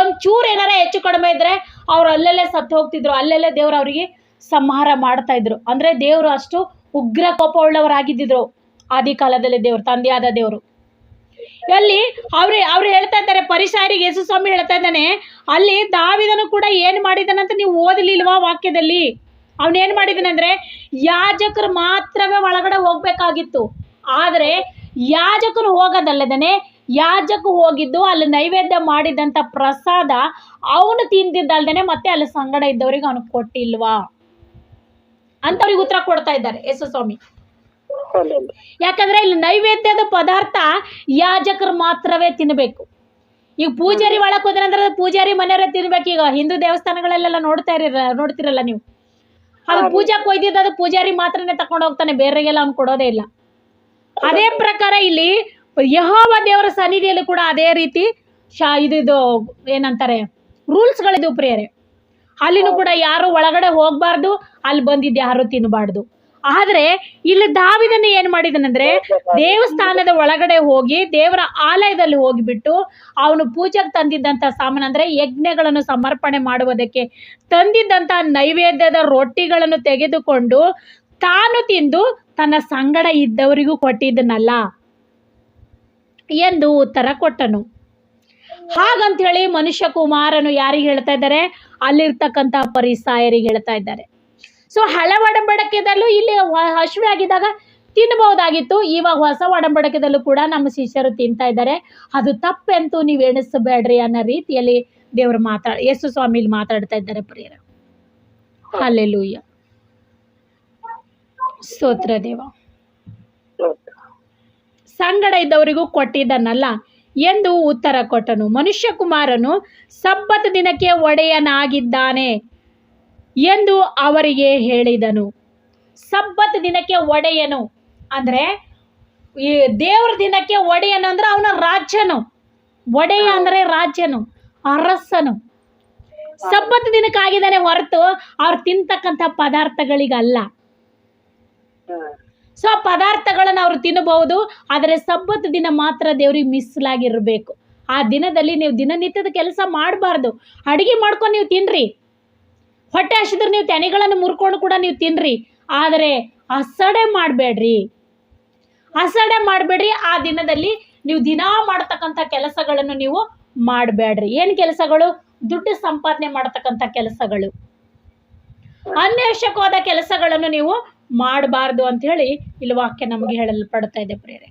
ಒಂಚೂರು ಏನಾರ ಹೆಚ್ಚು ಕಡಿಮೆ ಇದ್ರೆ ಅವ್ರು ಅಲ್ಲೆಲ್ಲೇ ಸತ್ತು ಹೋಗ್ತಿದ್ರು, ಅಲ್ಲೆಲ್ಲೇ ದೇವ್ರು ಅವರಿಗೆ ಸಂಹಾರ ಮಾಡ್ತಾ ಇದ್ರು. ಅಂದ್ರೆ ದೇವರು ಅಷ್ಟು ಉಗ್ರ ಕೋಪ ಉಳ್ಳವರಾಗಿದ್ದಿದ್ರು ಆದಿ ಕಾಲದಲ್ಲಿ ದೇವ್ರು, ತಂದೆಯಾದ ದೇವರು. ಅಲ್ಲಿ ಅವ್ರು ಹೇಳ್ತಾ ಇದ್ದಾರೆ, ಪರಿಸಾಯರಿಗೆ ಯೇಸು ಸ್ವಾಮಿ ಹೇಳ್ತಾ ಇದ್ದಾನೆ, ಅಲ್ಲಿ ದಾವಿದನು ಕೂಡ ಏನ್ ಮಾಡಿದಾನಂತ ನೀವು ಓದಲಿಲ್ವಾ ವಾಕ್ಯದಲ್ಲಿ? ಅವನೇನ್ ಮಾಡಿದಾನಂದ್ರೆ ಯಾಜಕರು ಮಾತ್ರವೇ ಒಳಗಡೆ ಹೋಗ್ಬೇಕಾಗಿತ್ತು. ಆದ್ರೆ ಯಾಜಕರು ಹೋಗೋದಲ್ಲದೇನೆ ಯಾಜಕ ಹೋಗಿದ್ದು ಅಲ್ಲಿ ನೈವೇದ್ಯ ಮಾಡಿದಂತ ಪ್ರಸಾದ ಅವನು ತಿಂದಿದ್ದಲ್ದೇನೆ ಮತ್ತೆ ಅಲ್ಲಿ ಸಂಗಡ ಇದ್ದವರಿಗೆ ಅವನು ಕೊಟ್ಟಿಲ್ವಾ ಅಂತ ಅವ್ರಿಗೆ ಉತ್ತರ ಕೊಡ್ತಾ ಇದ್ದಾರೆ ಯೇಸು ಸ್ವಾಮಿ. ಯಾಕಂದ್ರೆ ಇಲ್ಲಿ ನೈವೇದ್ಯದ ಪದಾರ್ಥ ಯಾಜಕರು ಮಾತ್ರವೇ ತಿನ್ಬೇಕು. ಈಗ ಪೂಜಾರಿ ಒಳಕ್ ಹೋದ್ರೆ ಅಂದ್ರೆ ಪೂಜಾರಿ ಮನೆಯವರೇ ತಿನ್ಬೇಕು. ಈಗ ಹಿಂದೂ ದೇವಸ್ಥಾನಗಳಲ್ಲೆಲ್ಲ ನೋಡ್ತಿರಲ್ಲ ನೀವು, ಅದು ಪೂಜಾಕ್ ಒಯ್ದಿದ್ದು ಅದು ಪೂಜಾರಿ ಮಾತ್ರನೇ ತಕೊಂಡು ಹೋಗ್ತಾನೆ, ಬೇರೆಗೆಲ್ಲ ಅವ್ನು ಕೊಡೋದೇ ಇಲ್ಲ. ಅದೇ ಪ್ರಕಾರ ಇಲ್ಲಿ ಯೆಹೋವ ದೇವರ ಸನ್ನಿಧಿಯಲ್ಲಿ ಕೂಡ ಅದೇ ರೀತಿ ಇದು ಏನಂತಾರೆ ರೂಲ್ಸ್ಗಳಿದ್ವು ಪ್ರಿಯರೇ. ಅಲ್ಲಿನೂ ಕೂಡ ಯಾರು ಒಳಗಡೆ ಹೋಗ್ಬಾರ್ದು, ಅಲ್ಲಿ ಬಂದಿದ್ದು ಯಾರು ತಿನ್ನಬಾರ್ದು. ಆದ್ರೆ ಇಲ್ಲಿ ದಾವಿದನ ಏನ್ ಮಾಡಿದನಂದ್ರೆ ದೇವಸ್ಥಾನದ ಒಳಗಡೆ ಹೋಗಿ ದೇವರ ಆಲಯದಲ್ಲಿ ಹೋಗಿಬಿಟ್ಟು ಅವನು ಪೂಜೆಗೆ ತಂದಿದ್ದಂತ ಸಾಮಾನು ಅಂದ್ರೆ ಯಜ್ಞಗಳನ್ನು ಸಮರ್ಪಣೆ ಮಾಡುವುದಕ್ಕೆ ತಂದಿದ್ದಂತ ನೈವೇದ್ಯದ ರೊಟ್ಟಿಗಳನ್ನು ತೆಗೆದುಕೊಂಡು ತಾನು ತಿಂದು ತನ್ನ ಸಂಗಡ ಇದ್ದವರಿಗೂ ಕೊಟ್ಟಿದ್ದನಲ್ಲ ಎಂದು ಉತ್ತರ ಕೊಟ್ಟನು. ಹಾಗಂತ ಹೇಳಿ ಮನುಷ್ಯ ಕುಮಾರನು ಯಾರಿಗೆ ಹೇಳ್ತಾ ಇದ್ದಾರೆ? ಅಲ್ಲಿರ್ತಕ್ಕಂಥ ಪರಿಸಾಯರಿಗೆ ಹೇಳ್ತಾ ಇದ್ದಾರೆ. ಸೊ ಹಳೆ ಒಡಂಬಡಿಕೆದಲ್ಲೂ ಇಲ್ಲಿ ಹಸಿವೆ ಆಗಿದ್ದಾಗ ತಿನ್ನಬಹುದಾಗಿತ್ತು. ಇವಾಗ ಹೊಸ ಒಡಂಬಡಿಕೆದಲ್ಲೂ ಕೂಡ ನಮ್ಮ ಶಿಷ್ಯರು ತಿಂತಾ ಇದ್ದಾರೆ. ಅದು ತಪ್ಪೆಂತೂ ನೀವು ಎಣಿಸಬೇಡ್ರಿ ಅನ್ನೋ ರೀತಿಯಲ್ಲಿ ದೇವರು ಯೇಸು ಸ್ವಾಮಿ ಇಲ್ಲಿ ಮಾತಾಡ್ತಾ ಇದ್ದಾರೆ ಪ್ರಿಯರ. ಹಲ್ಲೆಲೂಯ, ಸ್ತೋತ್ರ ದೇವ. ಸಂಗಡ ಇದ್ದವರಿಗೂ ಕೊಟ್ಟಿದ್ದನಲ್ಲ ಎಂದು ಉತ್ತರ ಕೊಟ್ಟನು. ಮನುಷ್ಯ ಕುಮಾರನು ಸಬ್ಬತ್ ದಿನಕ್ಕೆ ಒಡೆಯನಾಗಿದ್ದಾನೆ ಎಂದು ಅವರಿಗೆ ಹೇಳಿದನು. ಸಬ್ಬತ್ ದಿನಕ್ಕೆ ಒಡೆಯನು ಅಂದ್ರೆ ಈ ದೇವ್ರ ದಿನಕ್ಕೆ ಒಡೆಯನು ಅಂದ್ರೆ ಅವನ ರಾಜ್ಯನು. ಒಡೆಯ ಅಂದ್ರೆ ರಾಜ್ಯನು, ಅರಸನು. ಸಬ್ಬತ್ ದಿನಕ್ಕಾಗಿದ್ದಾನೆ ಹೊರತು ಅವ್ರು ತಿಂತಕ್ಕಂಥ ಪದಾರ್ಥಗಳಿಗಲ್ಲ. ಸೊ ಆ ಪದಾರ್ಥಗಳನ್ನ ಅವ್ರು ತಿನ್ನಬಹುದು, ಆದರೆ ಸಬ್ಬತ್ ದಿನ ಮಾತ್ರ ದೇವ್ರಿಗೆ ಮೀಸಲಾಗಿರ್ಬೇಕು. ಆ ದಿನದಲ್ಲಿ ನೀವು ದಿನನಿತ್ಯದ ಕೆಲಸ ಮಾಡಬಾರ್ದು. ಅಡಿಗೆ ಮಾಡ್ಕೊಂಡು ನೀವು ತಿನ್ರಿ, ಹೊಟ್ಟೆ ಹಸಿದ್ರೆ ನೀವು ತೆನೆಗಳನ್ನು ಮುರ್ಕೊಂಡು ಕೂಡ ನೀವು ತಿನ್ರಿ, ಆದರೆ ಅಸಡೆ ಮಾಡಬೇಡ್ರಿ. ಆ ದಿನದಲ್ಲಿ ನೀವು ದಿನಾ ಮಾಡ್ತಕ್ಕಂಥ ಕೆಲಸಗಳನ್ನು ನೀವು ಮಾಡಬೇಡ್ರಿ. ಏನು ಕೆಲಸಗಳು? ದುಡ್ಡು ಸಂಪಾದನೆ ಮಾಡ್ತಕ್ಕಂಥ ಕೆಲಸಗಳು, ಅನ್ವೇಷಕವಾದ ಕೆಲಸಗಳನ್ನು ನೀವು ಮಾಡಬಾರ್ದು ಅಂತ ಹೇಳಿ ಇಲ್ಲಿ ವಾಕ್ಯ ನಮಗೆ ಹೇಳಲ್ಪಡ್ತಾ ಇದೆ ಪ್ರಿಯರೇ.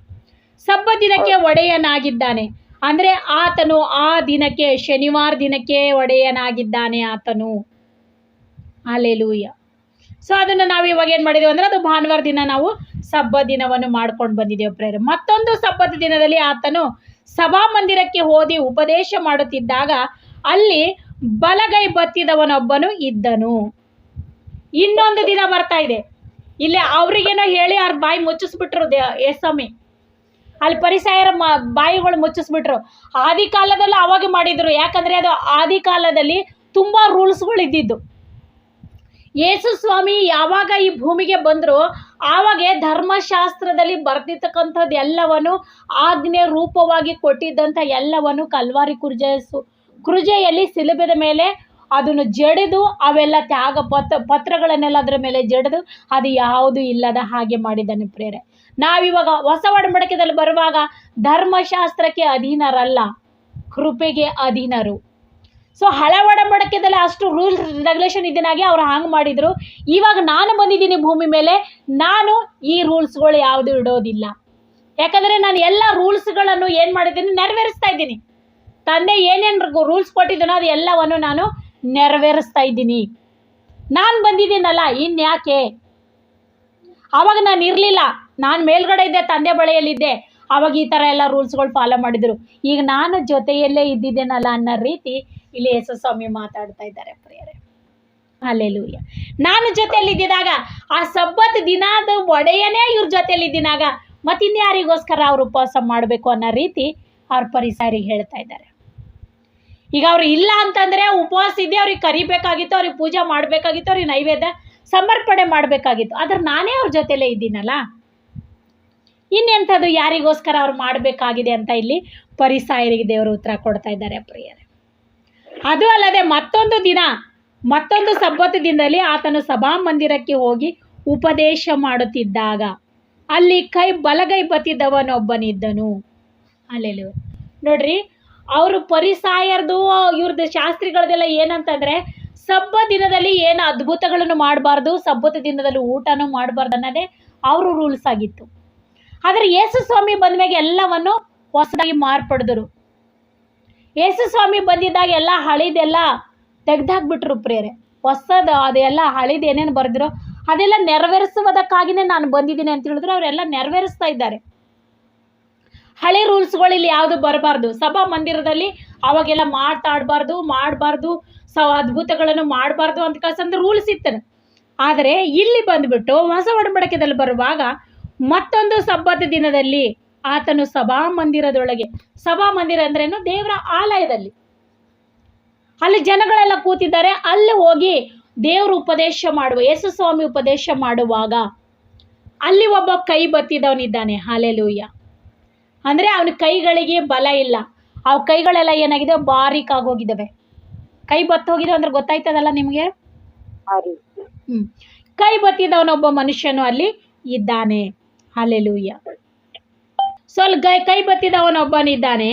ಸಬ್ಬತ್ ದಿನಕ್ಕೆ ಒಡೆಯನಾಗಿದ್ದಾನೆ ಅಂದ್ರೆ ಆತನು ಆ ದಿನಕ್ಕೆ, ಶನಿವಾರ ದಿನಕ್ಕೆ ಒಡೆಯನಾಗಿದ್ದಾನೆ ಆತನು. ಹಲ್ಲೆಲೂಯ. ಸೊ ಅದನ್ನು ನಾವು ಇವಾಗ ಏನು ಮಾಡಿದ್ದೇವೆ ಅಂದ್ರೆ ಅದು ಭಾನುವಾರ ದಿನ ನಾವು ಸಬ್ಬತ್ ದಿನವನ್ನು ಮಾಡ್ಕೊಂಡು ಬಂದಿದ್ದೇವೆ ಪ್ರಿಯರೇ. ಮತ್ತೊಂದು ಸಬ್ಬತ್ ದಿನದಲ್ಲಿ ಆತನು ಸಭಾಮಂದಿರಕ್ಕೆ ಹೋಗಿ ಉಪದೇಶ ಮಾಡುತ್ತಿದ್ದಾಗ ಅಲ್ಲಿ ಬಲಗೈ ಬತ್ತಿದವನೊಬ್ಬನು ಇದ್ದನು. ಇನ್ನೊಂದು ದಿನ ಬರ್ತಾ ಇದೆ ಇಲ್ಲಿ, ಅವ್ರಿಗೇನೋ ಹೇಳಿ ಅವ್ರ ಬಾಯಿ ಮುಚ್ಚಿಸ್ಬಿಟ್ರು ಯೇಸಮ್ಮಿ. ಅಲ್ಲಿ ಪರಿಸಾಯರ ಬಾಯಿಗಳು ಮುಚ್ಚಿಸ್ಬಿಟ್ರು. ಆದಿ ಕಾಲದಲ್ಲಿ ಅವಾಗ ಮಾಡಿದ್ರು, ಯಾಕಂದ್ರೆ ಅದು ಆದಿ ಕಾಲದಲ್ಲಿ ತುಂಬಾ ರೂಲ್ಸ್ಗಳು ಇದ್ದಿದ್ದು. ಯೇಸು ಸ್ವಾಮಿ ಯಾವಾಗ ಈ ಭೂಮಿಗೆ ಬಂದ್ರು ಆವಾಗ ಧರ್ಮಶಾಸ್ತ್ರದಲ್ಲಿ ಬರ್ದಿರ್ತಕ್ಕಂಥದ್ದು ಎಲ್ಲವನ್ನು ಆಜ್ಞೆ ರೂಪವಾಗಿ ಕೊಟ್ಟಿದ್ದಂಥ ಎಲ್ಲವನ್ನು ಕಲ್ವಾರಿ ಕುರ್ಜೆಯಲ್ಲಿ ಸಿಲುಬೆದ ಮೇಲೆ ಅದನ್ನು ಜಡಿದು ಅವೆಲ್ಲ ತ್ಯಾಗ ಪತ್ರಗಳನ್ನೆಲ್ಲ ಅದರ ಮೇಲೆ ಜಡಿದು ಅದು ಯಾವುದು ಇಲ್ಲದ ಹಾಗೆ ಮಾಡಿದ್ದಾನೆ ಪ್ರಿಯರೇ. ನಾವಿವಾಗ ಹೊಸ ಒಡಂಬಡಿಕೆಯಲ್ಲಿ ಬರುವಾಗ ಧರ್ಮಶಾಸ್ತ್ರಕ್ಕೆ ಅಧೀನರಲ್ಲ, ಕೃಪೆಗೆ ಅಧೀನರು. ಸೊ ಹಳೆ ಒಡಂಬಡಿಕೆದಲ್ಲಿ ಅಷ್ಟು ರೂಲ್ಸ್ ರೆಗ್ಯುಲೇಷನ್ ಇದನ್ನಾಗಿ ಅವ್ರು ಹಾಂಗೆ ಮಾಡಿದ್ರು. ಇವಾಗ ನಾನು ಬಂದಿದ್ದೀನಿ ಭೂಮಿ ಮೇಲೆ, ನಾನು ಈ ರೂಲ್ಸ್ಗಳು ಯಾವುದು ಇಡೋದಿಲ್ಲ. ಯಾಕಂದರೆ ನಾನು ಎಲ್ಲ ರೂಲ್ಸ್ಗಳನ್ನು ಏನು ಮಾಡಿದ್ದೀನಿ? ನೆರವೇರಿಸ್ತಾ ಇದ್ದೀನಿ. ತಂದೆ ಏನೇನು ರೂಲ್ಸ್ ಕೊಟ್ಟಿದ್ದೀನೋ ಅದು ಎಲ್ಲವನ್ನು ನಾನು ನೆರವೇರಿಸ್ತಾ ಇದ್ದೀನಿ. ನಾನು ಬಂದಿದ್ದೀನಲ್ಲ, ಇನ್ಯಾಕೆ? ಆವಾಗ ನಾನು ಇರಲಿಲ್ಲ, ನಾನು ಮೇಲ್ಗಡೆ ಇದ್ದೆ, ತಂದೆ ಬಳಿಯಲ್ಲಿದ್ದೆ, ಆವಾಗ ಈ ಥರ ಎಲ್ಲ ರೂಲ್ಸ್ಗಳು ಫಾಲೋ ಮಾಡಿದರು. ಈಗ ನಾನು ಜೊತೆಯಲ್ಲೇ ಇದ್ದಿದ್ದೇನಲ್ಲ ಅನ್ನೋ ರೀತಿ ಇಲ್ಲಿ ಯೇಸು ಸ್ವಾಮಿ ಮಾತಾಡ್ತಾ ಇದ್ದಾರೆ ಪ್ರಿಯರೇ. ಹಲ್ಲೆಲೂಯ. ನಾನು ಜೊತೆಯಲ್ಲಿ ಇದ್ದಿದಾಗ, ಆ ಸಬ್ಬತ್ ದಿನದ ಒಡೆಯನೇ ಇವ್ರ ಜೊತೆಯಲ್ಲಿ ಇದ್ದಿನಾಗ ಮತ್ತಿನ್ಯಾರಿಗೋಸ್ಕರ ಅವ್ರು ಉಪವಾಸ ಮಾಡಬೇಕು ಅನ್ನೋ ರೀತಿ ಅವ್ರ ಪರಿಸಾಯರಿಗೆ ಹೇಳ್ತಾ ಇದ್ದಾರೆ. ಈಗ ಅವ್ರು ಇಲ್ಲ ಅಂತಂದರೆ ಉಪವಾಸ ಇದೆ, ಅವ್ರಿಗೆ ಕರಿಬೇಕಾಗಿತ್ತು, ಅವ್ರಿಗೆ ಪೂಜೆ ಮಾಡಬೇಕಾಗಿತ್ತು, ಅವ್ರಿಗೆ ನೈವೇದ್ಯ ಸಮರ್ಪಣೆ ಮಾಡಬೇಕಾಗಿತ್ತು. ಆದ್ರೆ ನಾನೇ ಅವ್ರ ಜೊತೆಲೇ ಇದ್ದೀನಲ್ಲ, ಇನ್ನೆಂಥದ್ದು ಯಾರಿಗೋಸ್ಕರ ಅವ್ರು ಮಾಡಬೇಕಾಗಿದೆ ಅಂತ ಇಲ್ಲಿ ಫರಿಸಾಯರಿಗೆ ದೇವರು ಉತ್ತರ ಕೊಡ್ತಾ ಇದ್ದಾರೆ ಪ್ರಿಯರೇ. ಅದು ಅಲ್ಲದೆ ಮತ್ತೊಂದು ಸಬ್ಬತ್ ದಿನದಲ್ಲಿ ಆತನು ಸಭಾಮಂದಿರಕ್ಕೆ ಹೋಗಿ ಉಪದೇಶ ಮಾಡುತ್ತಿದ್ದಾಗ ಅಲ್ಲಿ ಬಲಗೈ ಬತ್ತಿದವನೊಬ್ಬನಿದ್ದನು. ಅಲ್ಲೆಲ್ಲ ನೋಡ್ರಿ, ಅವರು ಫರಿಸಾಯರದು ಇವ್ರದ್ದು ಶಾಸ್ತ್ರಿಗಳದೆಲ್ಲ ಏನಂತಂದ್ರೆ ಸಬ್ಬ ದಿನದಲ್ಲಿ ಏನು ಅದ್ಭುತಗಳನ್ನು ಮಾಡಬಾರ್ದು, ಸಬ್ಬತ್ ದಿನದಲ್ಲಿ ಊಟನೂ ಮಾಡಬಾರ್ದು ಅನ್ನೋದೇ ಅವರು ರೂಲ್ಸ್ ಆಗಿತ್ತು. ಆದರೆ ಯೇಸು ಸ್ವಾಮಿ ಬಂದ್ಮೇಲೆ ಎಲ್ಲವನ್ನು ಹೊಸದಾಗಿ ಮಾರ್ಪಡಿದ್ರು. ಯೇಸು ಸ್ವಾಮಿ ಬಂದಿದ್ದಾಗ ಎಲ್ಲ ಹಳಿದೆಲ್ಲ ತೆಗ್ದಾಕ್ಬಿಟ್ರು ಪ್ರಿಯರೇ. ಹೊಸದು ಅದೆಲ್ಲ ಹಳಿದು ಏನೇನು ಬರೆದಿರೋ ಅದೆಲ್ಲ ನೆರವೇರಿಸುವುದಕ್ಕಾಗಿನೇ ನಾನು ಬಂದಿದ್ದೀನಿ ಅಂತ ಹೇಳಿದ್ರು. ಅವರೆಲ್ಲ ನೆರವೇರಿಸ್ತಾ ಇದ್ದಾರೆ. ಹಳೆ ರೂಲ್ಸ್ಗಳು ಇಲ್ಲಿ ಯಾವುದು ಬರಬಾರ್ದು. ಸಭಾ ಮಂದಿರದಲ್ಲಿ ಅವಾಗೆಲ್ಲ ಮಾಡಬಾರ್ದು ಅದ್ಭುತಗಳನ್ನು ಮಾಡಬಾರ್ದು ಅಂತ ಕಳ್ಸಂದು ರೂಲ್ಸ್ ಇತ್ತು. ಆದರೆ ಇಲ್ಲಿ ಬಂದ್ಬಿಟ್ಟು ಹೊಸ ಒಡಂಬಡಿಕೆಯಲ್ಲಿ ಬರುವಾಗ ಮತ್ತೊಂದು ಸಬ್ಬತ್ ದಿನದಲ್ಲಿ ಆತನು ಸಭಾಮಂದಿರದೊಳಗೆ, ಸಭಾಮಂದಿರ ಅಂದ್ರೇನು, ದೇವರ ಆಲಯದಲ್ಲಿ, ಅಲ್ಲಿ ಜನಗಳೆಲ್ಲ ಕೂತಿದ್ದಾರೆ. ಅಲ್ಲಿ ಹೋಗಿ ದೇವರು ಯೇಸು ಸ್ವಾಮಿ ಉಪದೇಶ ಮಾಡುವಾಗ ಅಲ್ಲಿ ಒಬ್ಬ ಕೈ ಬತ್ತಿದವನಿದ್ದಾನೆ. ಹಾಲೆಲೂಯ. ಅಂದರೆ ಅವನ ಕೈಗಳಿಗೆ ಬಲ ಇಲ್ಲ. ಅವ ಕೈಗಳೆಲ್ಲ ಏನಾಗಿದೆ, ಬಾರಿಕ್ ಆಗೋಗಿದ್ದಾವೆ. ಕೈ ಬತ್ತು ಹೋಗಿದೆ ಅಂದ್ರೆ ಗೊತ್ತಾಯ್ತದಲ್ಲ ನಿಮಗೆ. ಕೈ ಬತ್ತಿದವನೊಬ್ಬ ಮನುಷ್ಯನು ಅಲ್ಲಿ ಇದ್ದಾನೆ. ಹಾಲೆಲೂಯ. ಕೈ ಬತ್ತಿದವನೊಬ್ಬನಿದ್ದಾನೆ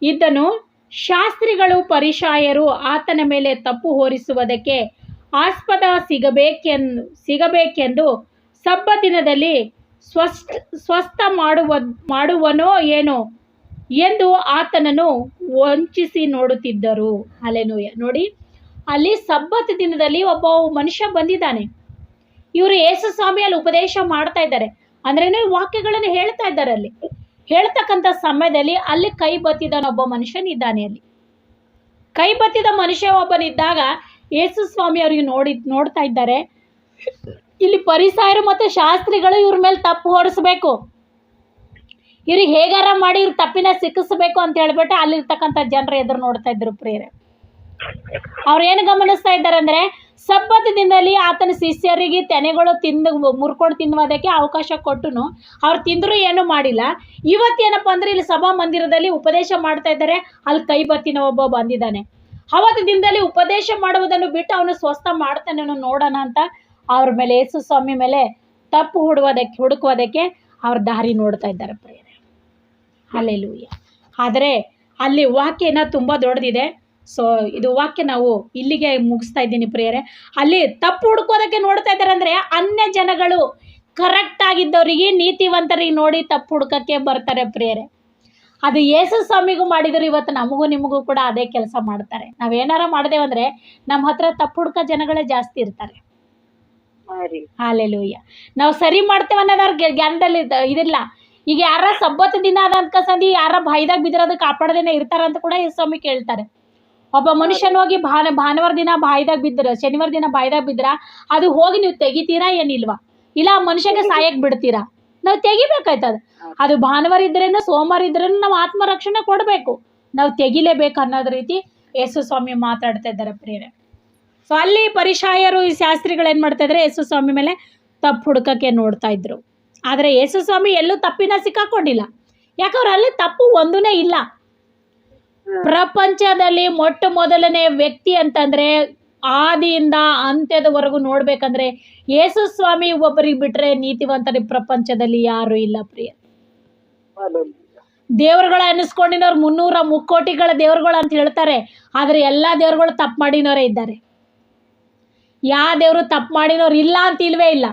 ಇದ್ದನು. ಶಾಸ್ತ್ರಿಗಳು ಫರಿಸಾಯರು ಆತನ ಮೇಲೆ ತಪ್ಪು ಹೊರಿಸುವುದಕ್ಕೆ ಆಸ್ಪದ ಸಿಗಬೇಕೆಂದು ಸಬ್ಬ ದಿನದಲ್ಲಿ ಸ್ವಸ್ಥ ಮಾಡುವನೋ ಏನೋ ಎಂದು ಆತನನ್ನು ವಂಚಿಸಿ ನೋಡುತ್ತಿದ್ದರು. ಹಲ್ಲೆಲೂಯ. ನೋಡಿ, ಅಲ್ಲಿ ಸಬ್ಬತ್ ದಿನದಲ್ಲಿ ಒಬ್ಬ ಮನುಷ್ಯ ಬಂದಿದ್ದಾನೆ. ಇವರು ಯೇಸು ಸ್ವಾಮಿಯಲ್ಲಿ ಉಪದೇಶ ಮಾಡ್ತಾ ಇದ್ದಾರೆ, ಅಂದ್ರೇನು ವಾಕ್ಯಗಳನ್ನು ಹೇಳ್ತಾ ಇದ್ದಾರೆ. ಅಲ್ಲಿ ಹೇಳ್ತಕ್ಕಂಥ ಸಮಯದಲ್ಲಿ ಅಲ್ಲಿ ಕೈ ಬತ್ತಿದನೊಬ್ಬ ಮನುಷ್ಯನಿದ್ದಾನೆ. ಅಲ್ಲಿ ಕೈ ಬತ್ತಿದ ಮನುಷ್ಯ ಒಬ್ಬನಿದ್ದಾಗ ಯೇಸು ಸ್ವಾಮಿ ಅವ್ರಿಗೆ ನೋಡ್ತಾ ಇದ್ದಾರೆ. ಇಲ್ಲಿ ಫರಿಸಾಯರು ಮತ್ತು ಶಾಸ್ತ್ರಿಗಳು ಇವ್ರ ಮೇಲೆ ತಪ್ಪು ಹೊರಿಸ್ಬೇಕು, ಇವ್ರಿಗೆ ಹೇಗಾರ ಮಾಡಿ ಇವ್ರ ತಪ್ಪಿನ ಸಿಕ್ಕಿಸ್ಬೇಕು ಅಂತ ಹೇಳ್ಬಿಟ್ಟು ಅಲ್ಲಿರ್ತಕ್ಕಂಥ ಜನರ ಎದುರು ನೋಡ್ತಾ ಇದ್ರು ಪ್ರಿಯರೇ. ಅವ್ರು ಏನು ಗಮನಿಸ್ತಾ ಇದ್ದಾರೆ ಅಂದರೆ, ಸಬ್ಬತ್ ದಿನದಲ್ಲಿ ಆತನ ಶಿಷ್ಯರಿಗೆ ತೆನೆಗಳು ಮುರ್ಕೊಂಡು ತಿನ್ನುವುದಕ್ಕೆ ಅವಕಾಶ ಕೊಟ್ಟನು. ಅವ್ರು ತಿಂದರೂ ಏನೂ ಮಾಡಿಲ್ಲ. ಇವತ್ತೇನಪ್ಪ ಅಂದರೆ ಇಲ್ಲಿ ಸಭಾ ಮಂದಿರದಲ್ಲಿ ಉಪದೇಶ ಮಾಡ್ತಾ ಇದ್ದಾರೆ. ಅಲ್ಲಿ ಕೈ ಬತ್ತಿನ ಒಬ್ಬ ಬಂದಿದ್ದಾನೆ. ಅವತ್ತು ದಿನದಲ್ಲಿ ಉಪದೇಶ ಮಾಡುವುದನ್ನು ಬಿಟ್ಟು ಅವನು ಸ್ವಸ್ಥ ಮಾಡ್ತಾನೆ ನೋಡೋಣ ಅಂತ ಅವ್ರ ಮೇಲೆ, ಯೇಸು ಸ್ವಾಮಿ ಮೇಲೆ ತಪ್ಪು ಹುಡುಕುವುದಕ್ಕೆ ಅವ್ರ ದಾರಿ ನೋಡ್ತಾ ಇದ್ದಾರೆ ಪ್ರಿಯರೇ. ಹಲ್ಲೆಲೂಯ. ಆದರೆ ಅಲ್ಲಿ ವಾಕ್ಯನ ತುಂಬ ದೊಡ್ಡದಿದೆ. ಸೊ ಇದು ವಾಕ್ಯ ನಾವು ಇಲ್ಲಿಗೆ ಮುಗಿಸ್ತಾ ಇದ್ದೀನಿ ಪ್ರಿಯರೇ. ಅಲ್ಲಿ ತಪ್ಪು ಹುಡುಕೋದಕ್ಕೆ ನೋಡ್ತಾ ಇದ್ದಾರೆ ಅಂದರೆ ಅನ್ಯ ಜನಗಳು ಕರೆಕ್ಟ್ ಆಗಿದ್ದವರಿಗೆ, ನೀತಿವಂತರಿಗೆ ನೋಡಿ ತಪ್ಪು ಹುಡುಕಕ್ಕೆ ಬರ್ತಾರೆ ಪ್ರಿಯರೇ. ಅದು ಯೇಸು ಸ್ವಾಮಿಗೂ ಮಾಡಿದ್ರು, ಇವತ್ತು ನಮಗೂ ನಿಮಗೂ ಕೂಡ ಅದೇ ಕೆಲಸ ಮಾಡ್ತಾರೆ. ನಾವೇನಾರ ಮಾಡಿದೆವಂದ್ರೆ ನಮ್ಮ ಹತ್ರ ತಪ್ಪು ಹುಡುಕೋ ಜನಗಳೇ ಜಾಸ್ತಿ ಇರ್ತಾರೆ. ಹಲ್ಲೆಲೂಯ. ನಾವು ಸರಿ ಮಾಡ್ತೇವೆ ಅನ್ನೋದ್ರ ಜ್ಞಾನದಲ್ಲಿ ಇದಿಲ್ಲ. ಈಗ ಯಾರ ಸಬ್ಬತ್ ದಿನ ಅದ ಅಂತ ಕಸಂದು ಯಾರ ಬಾಯಿದಾಗ ಬಿದ್ದಿರೋದು ಕಾಪಾಡದೇನೆ ಇರ್ತಾರಂತ ಕೂಡ ಯೇಸು ಸ್ವಾಮಿ ಕೇಳ್ತಾರೆ. ಒಬ್ಬ ಮನುಷ್ಯನ ಹೋಗಿ ಭಾನುವಾರ ದಿನ ಬಾಯಿದಾಗ ಬಿದ್ದರೆ, ಶನಿವಾರ ದಿನ ಬಾಯಿದಾಗ ಬಿದ್ರ ಅದು ಹೋಗಿ ನೀವು ತೆಗಿತೀರಾ ಏನಿಲ್ವಾ? ಇಲ್ಲ ಆ ಮನುಷ್ಯಗೆ ಸಾಯಕ್ಕೆ ಬಿಡ್ತೀರಾ? ನಾವು ತೆಗಿಬೇಕಾಯ್ತದ. ಅದು ಭಾನುವಾರ ಇದ್ರೇನು ಸೋಮವಾರ ಇದ್ರೇನು ನಾವು ಆತ್ಮರಕ್ಷಣೆ ಕೊಡಬೇಕು, ನಾವು ತೆಗಿಲೇಬೇಕು ಅನ್ನೋದ್ ರೀತಿ ಯೇಸು ಸ್ವಾಮಿ ಮಾತಾಡ್ತಾ ಇದ್ದಾರೆ ಪ್ರಿಯರೇ. ಸೊ ಅಲ್ಲಿ ಫರಿಸಾಯರು ಈ ಶಾಸ್ತ್ರಿಗಳು ಏನು ಮಾಡ್ತಾ ಇದ್ದಾರೆ, ಯೇಸು ಸ್ವಾಮಿ ಮೇಲೆ ತಪ್ಪು ಹುಡುಕಕ್ಕೆ ನೋಡ್ತಾ ಇದ್ರು. ಆದರೆ ಯೇಸು ಸ್ವಾಮಿ ಎಲ್ಲೂ ತಪ್ಪಿನ ಸಿಕ್ಕಾಕೊಂಡಿಲ್ಲ. ಯಾಕಂದ್ರೆ ಅಲ್ಲಿ ತಪ್ಪು ಒಂದೂನೇ ಇಲ್ಲ. ಪ್ರಪಂಚದಲ್ಲಿ ಮೊಟ್ಟ ಮೊದಲನೇ ವ್ಯಕ್ತಿ ಅಂತಂದ್ರೆ ಆದಿಯಿಂದ ಅಂತ್ಯದವರೆಗೂ ನೋಡ್ಬೇಕಂದ್ರೆ ಯೇಸು ಸ್ವಾಮಿ ಒಬ್ಬರಿಗೆ ಬಿಟ್ರೆ ನೀತಿವಂತರಿಗೆ ಪ್ರಪಂಚದಲ್ಲಿ ಯಾರು ಇಲ್ಲ ಪ್ರಿಯ. ದೇವರುಗಳ ಅನ್ನಿಸ್ಕೊಂಡಿನವ್ರು 300 ಮುಕ್ಕೋಟಿಗಳ ದೇವರುಗಳು ಅಂತ ಹೇಳ್ತಾರೆ. ಆದರೆ ಎಲ್ಲಾ ದೇವರುಗಳು ತಪ್ಪು ಮಾಡಿನವರೇ ಇದ್ದಾರೆ. ಯಾವ ದೇವರು ತಪ್ಪು ಮಾಡಿನವ್ರು ಇಲ್ಲ ಅಂತ ಇಲ್ವೇ ಇಲ್ಲ.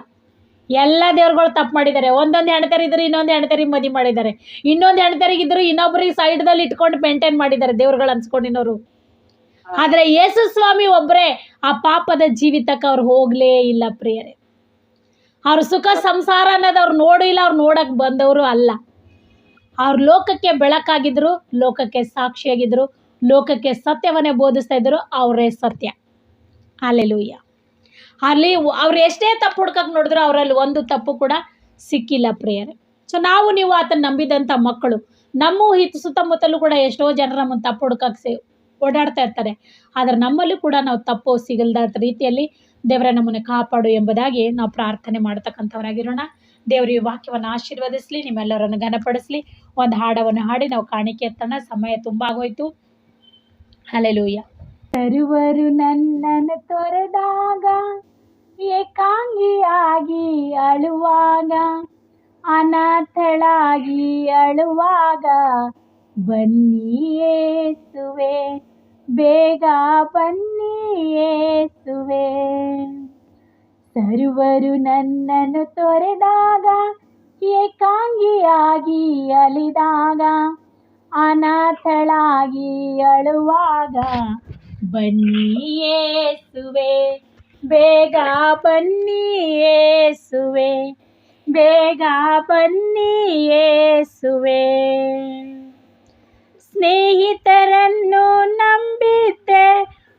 ಎಲ್ಲ ದೇವ್ರುಗಳು ತಪ್ಪು ಮಾಡಿದ್ದಾರೆ. ಒಂದೊಂದು ಹೆಣ್ತರಿದ್ರು, ಇನ್ನೊಂದು ಹೆಣ್ತರಿಗೆ ಮದುವೆ ಮಾಡಿದ್ದಾರೆ. ಇನ್ನೊಂದು ಹೆಣ್ತರಿಗಿದ್ರು, ಇನ್ನೊಬ್ಬರಿಗೆ ಸೈಡ್ದಲ್ಲಿ ಇಟ್ಕೊಂಡು ಮೇಂಟೈನ್ ಮಾಡಿದ್ದಾರೆ ದೇವ್ರುಗಳು ಅನ್ಸ್ಕೊಂಡಿನವರು. ಆದರೆ ಯೇಸು ಸ್ವಾಮಿ ಒಬ್ಬರೇ ಆ ಪಾಪದ ಜೀವಿತಕ್ಕೆ ಅವ್ರು ಹೋಗಲೇ ಇಲ್ಲ ಪ್ರಿಯರೇ. ಅವ್ರ ಸುಖ ಸಂಸಾರ ಅನ್ನೋದು ಅವ್ರು ನೋಡಿಲ್ಲ, ಅವ್ರು ನೋಡಕ್ಕೆ ಬಂದವರು ಅಲ್ಲ. ಅವ್ರ ಲೋಕಕ್ಕೆ ಬೆಳಕಾಗಿದ್ರು, ಲೋಕಕ್ಕೆ ಸಾಕ್ಷಿಯಾಗಿದ್ರು, ಲೋಕಕ್ಕೆ ಸತ್ಯವನ್ನೇ ಬೋಧಿಸ್ತಾ ಇದ್ರು. ಅವರೇ ಸತ್ಯ. ಹಲ್ಲೆಲೂಯ. ಅಲ್ಲಿ ಅವ್ರು ಎಷ್ಟೇ ತಪ್ಪು ಹುಡ್ಕಕ್ಕೆ ನೋಡಿದ್ರು ಅವರಲ್ಲಿ ಒಂದು ತಪ್ಪು ಕೂಡ ಸಿಕ್ಕಿಲ್ಲ ಪ್ರಿಯರೇ. ಸೊ ನಾವು ನೀವು ಆತನ ನಂಬಿದಂಥ ಮಕ್ಕಳು, ನಮ್ಮ ಸುತ್ತಮುತ್ತಲೂ ಕೂಡ ಎಷ್ಟೋ ಜನರ ನಮ್ಮನ್ನು ತಪ್ಪು ಹುಡ್ಕಕ್ಕೆ ಓಡಾಡ್ತಾ ಇರ್ತಾರೆ. ಆದರೆ ನಮ್ಮಲ್ಲೂ ಕೂಡ ನಾವು ತಪ್ಪು ಸಿಗಲ್ದ ರೀತಿಯಲ್ಲಿ ದೇವರ ನಮ್ಮನ್ನು ಕಾಪಾಡು ಎಂಬುದಾಗಿ ನಾವು ಪ್ರಾರ್ಥನೆ ಮಾಡ್ತಕ್ಕಂಥವರಾಗಿರೋಣ. ದೇವರು ಈ ವಾಕ್ಯವನ್ನು ಆಶೀರ್ವದಿಸಲಿ, ನಿಮ್ಮೆಲ್ಲರನ್ನು ಘನಪಡಿಸಲಿ. ಒಂದು ಹಾಡವನ್ನು ಹಾಡಿ ನಾವು ಕಾಣಿಕೆ ಎತ್ತೋಣ. ಸಮಯ ತುಂಬ ಆಗೋಯ್ತು. ಹಲ್ಲೆಲೂಯಾ. ಸರ್ವರು ನನ್ನನ್ನು ತೊರೆದಾಗ, ಏಕಾಂಗಿಯಾಗಿ ಅಳುವಾಗ, ಅನಾಥಳಾಗಿ ಅಳುವಾಗ, ಬನ್ನಿ ಯೇಸುವೆ, ಬೇಗ ಬನ್ನಿ ಯೇಸುವೆ. ಸರ್ವರು ನನ್ನನ್ನು ತೊರೆದಾಗ, ಏಕಾಂಗಿಯಾಗಿ ಅಲಿದಾಗ, ಅನಾಥಳಾಗಿ ಅಳುವಾಗ, ಬನ್ನಿ ಯೇಸುವೆ, ಬೇಗ ಬನ್ನಿ ಯೇಸುವೆ, ಬೇಗ ಬನ್ನಿ ಯೇಸುವೆ. ಸ್ನೇಹಿತರನ್ನು ನಂಬಿದ್ದೆ,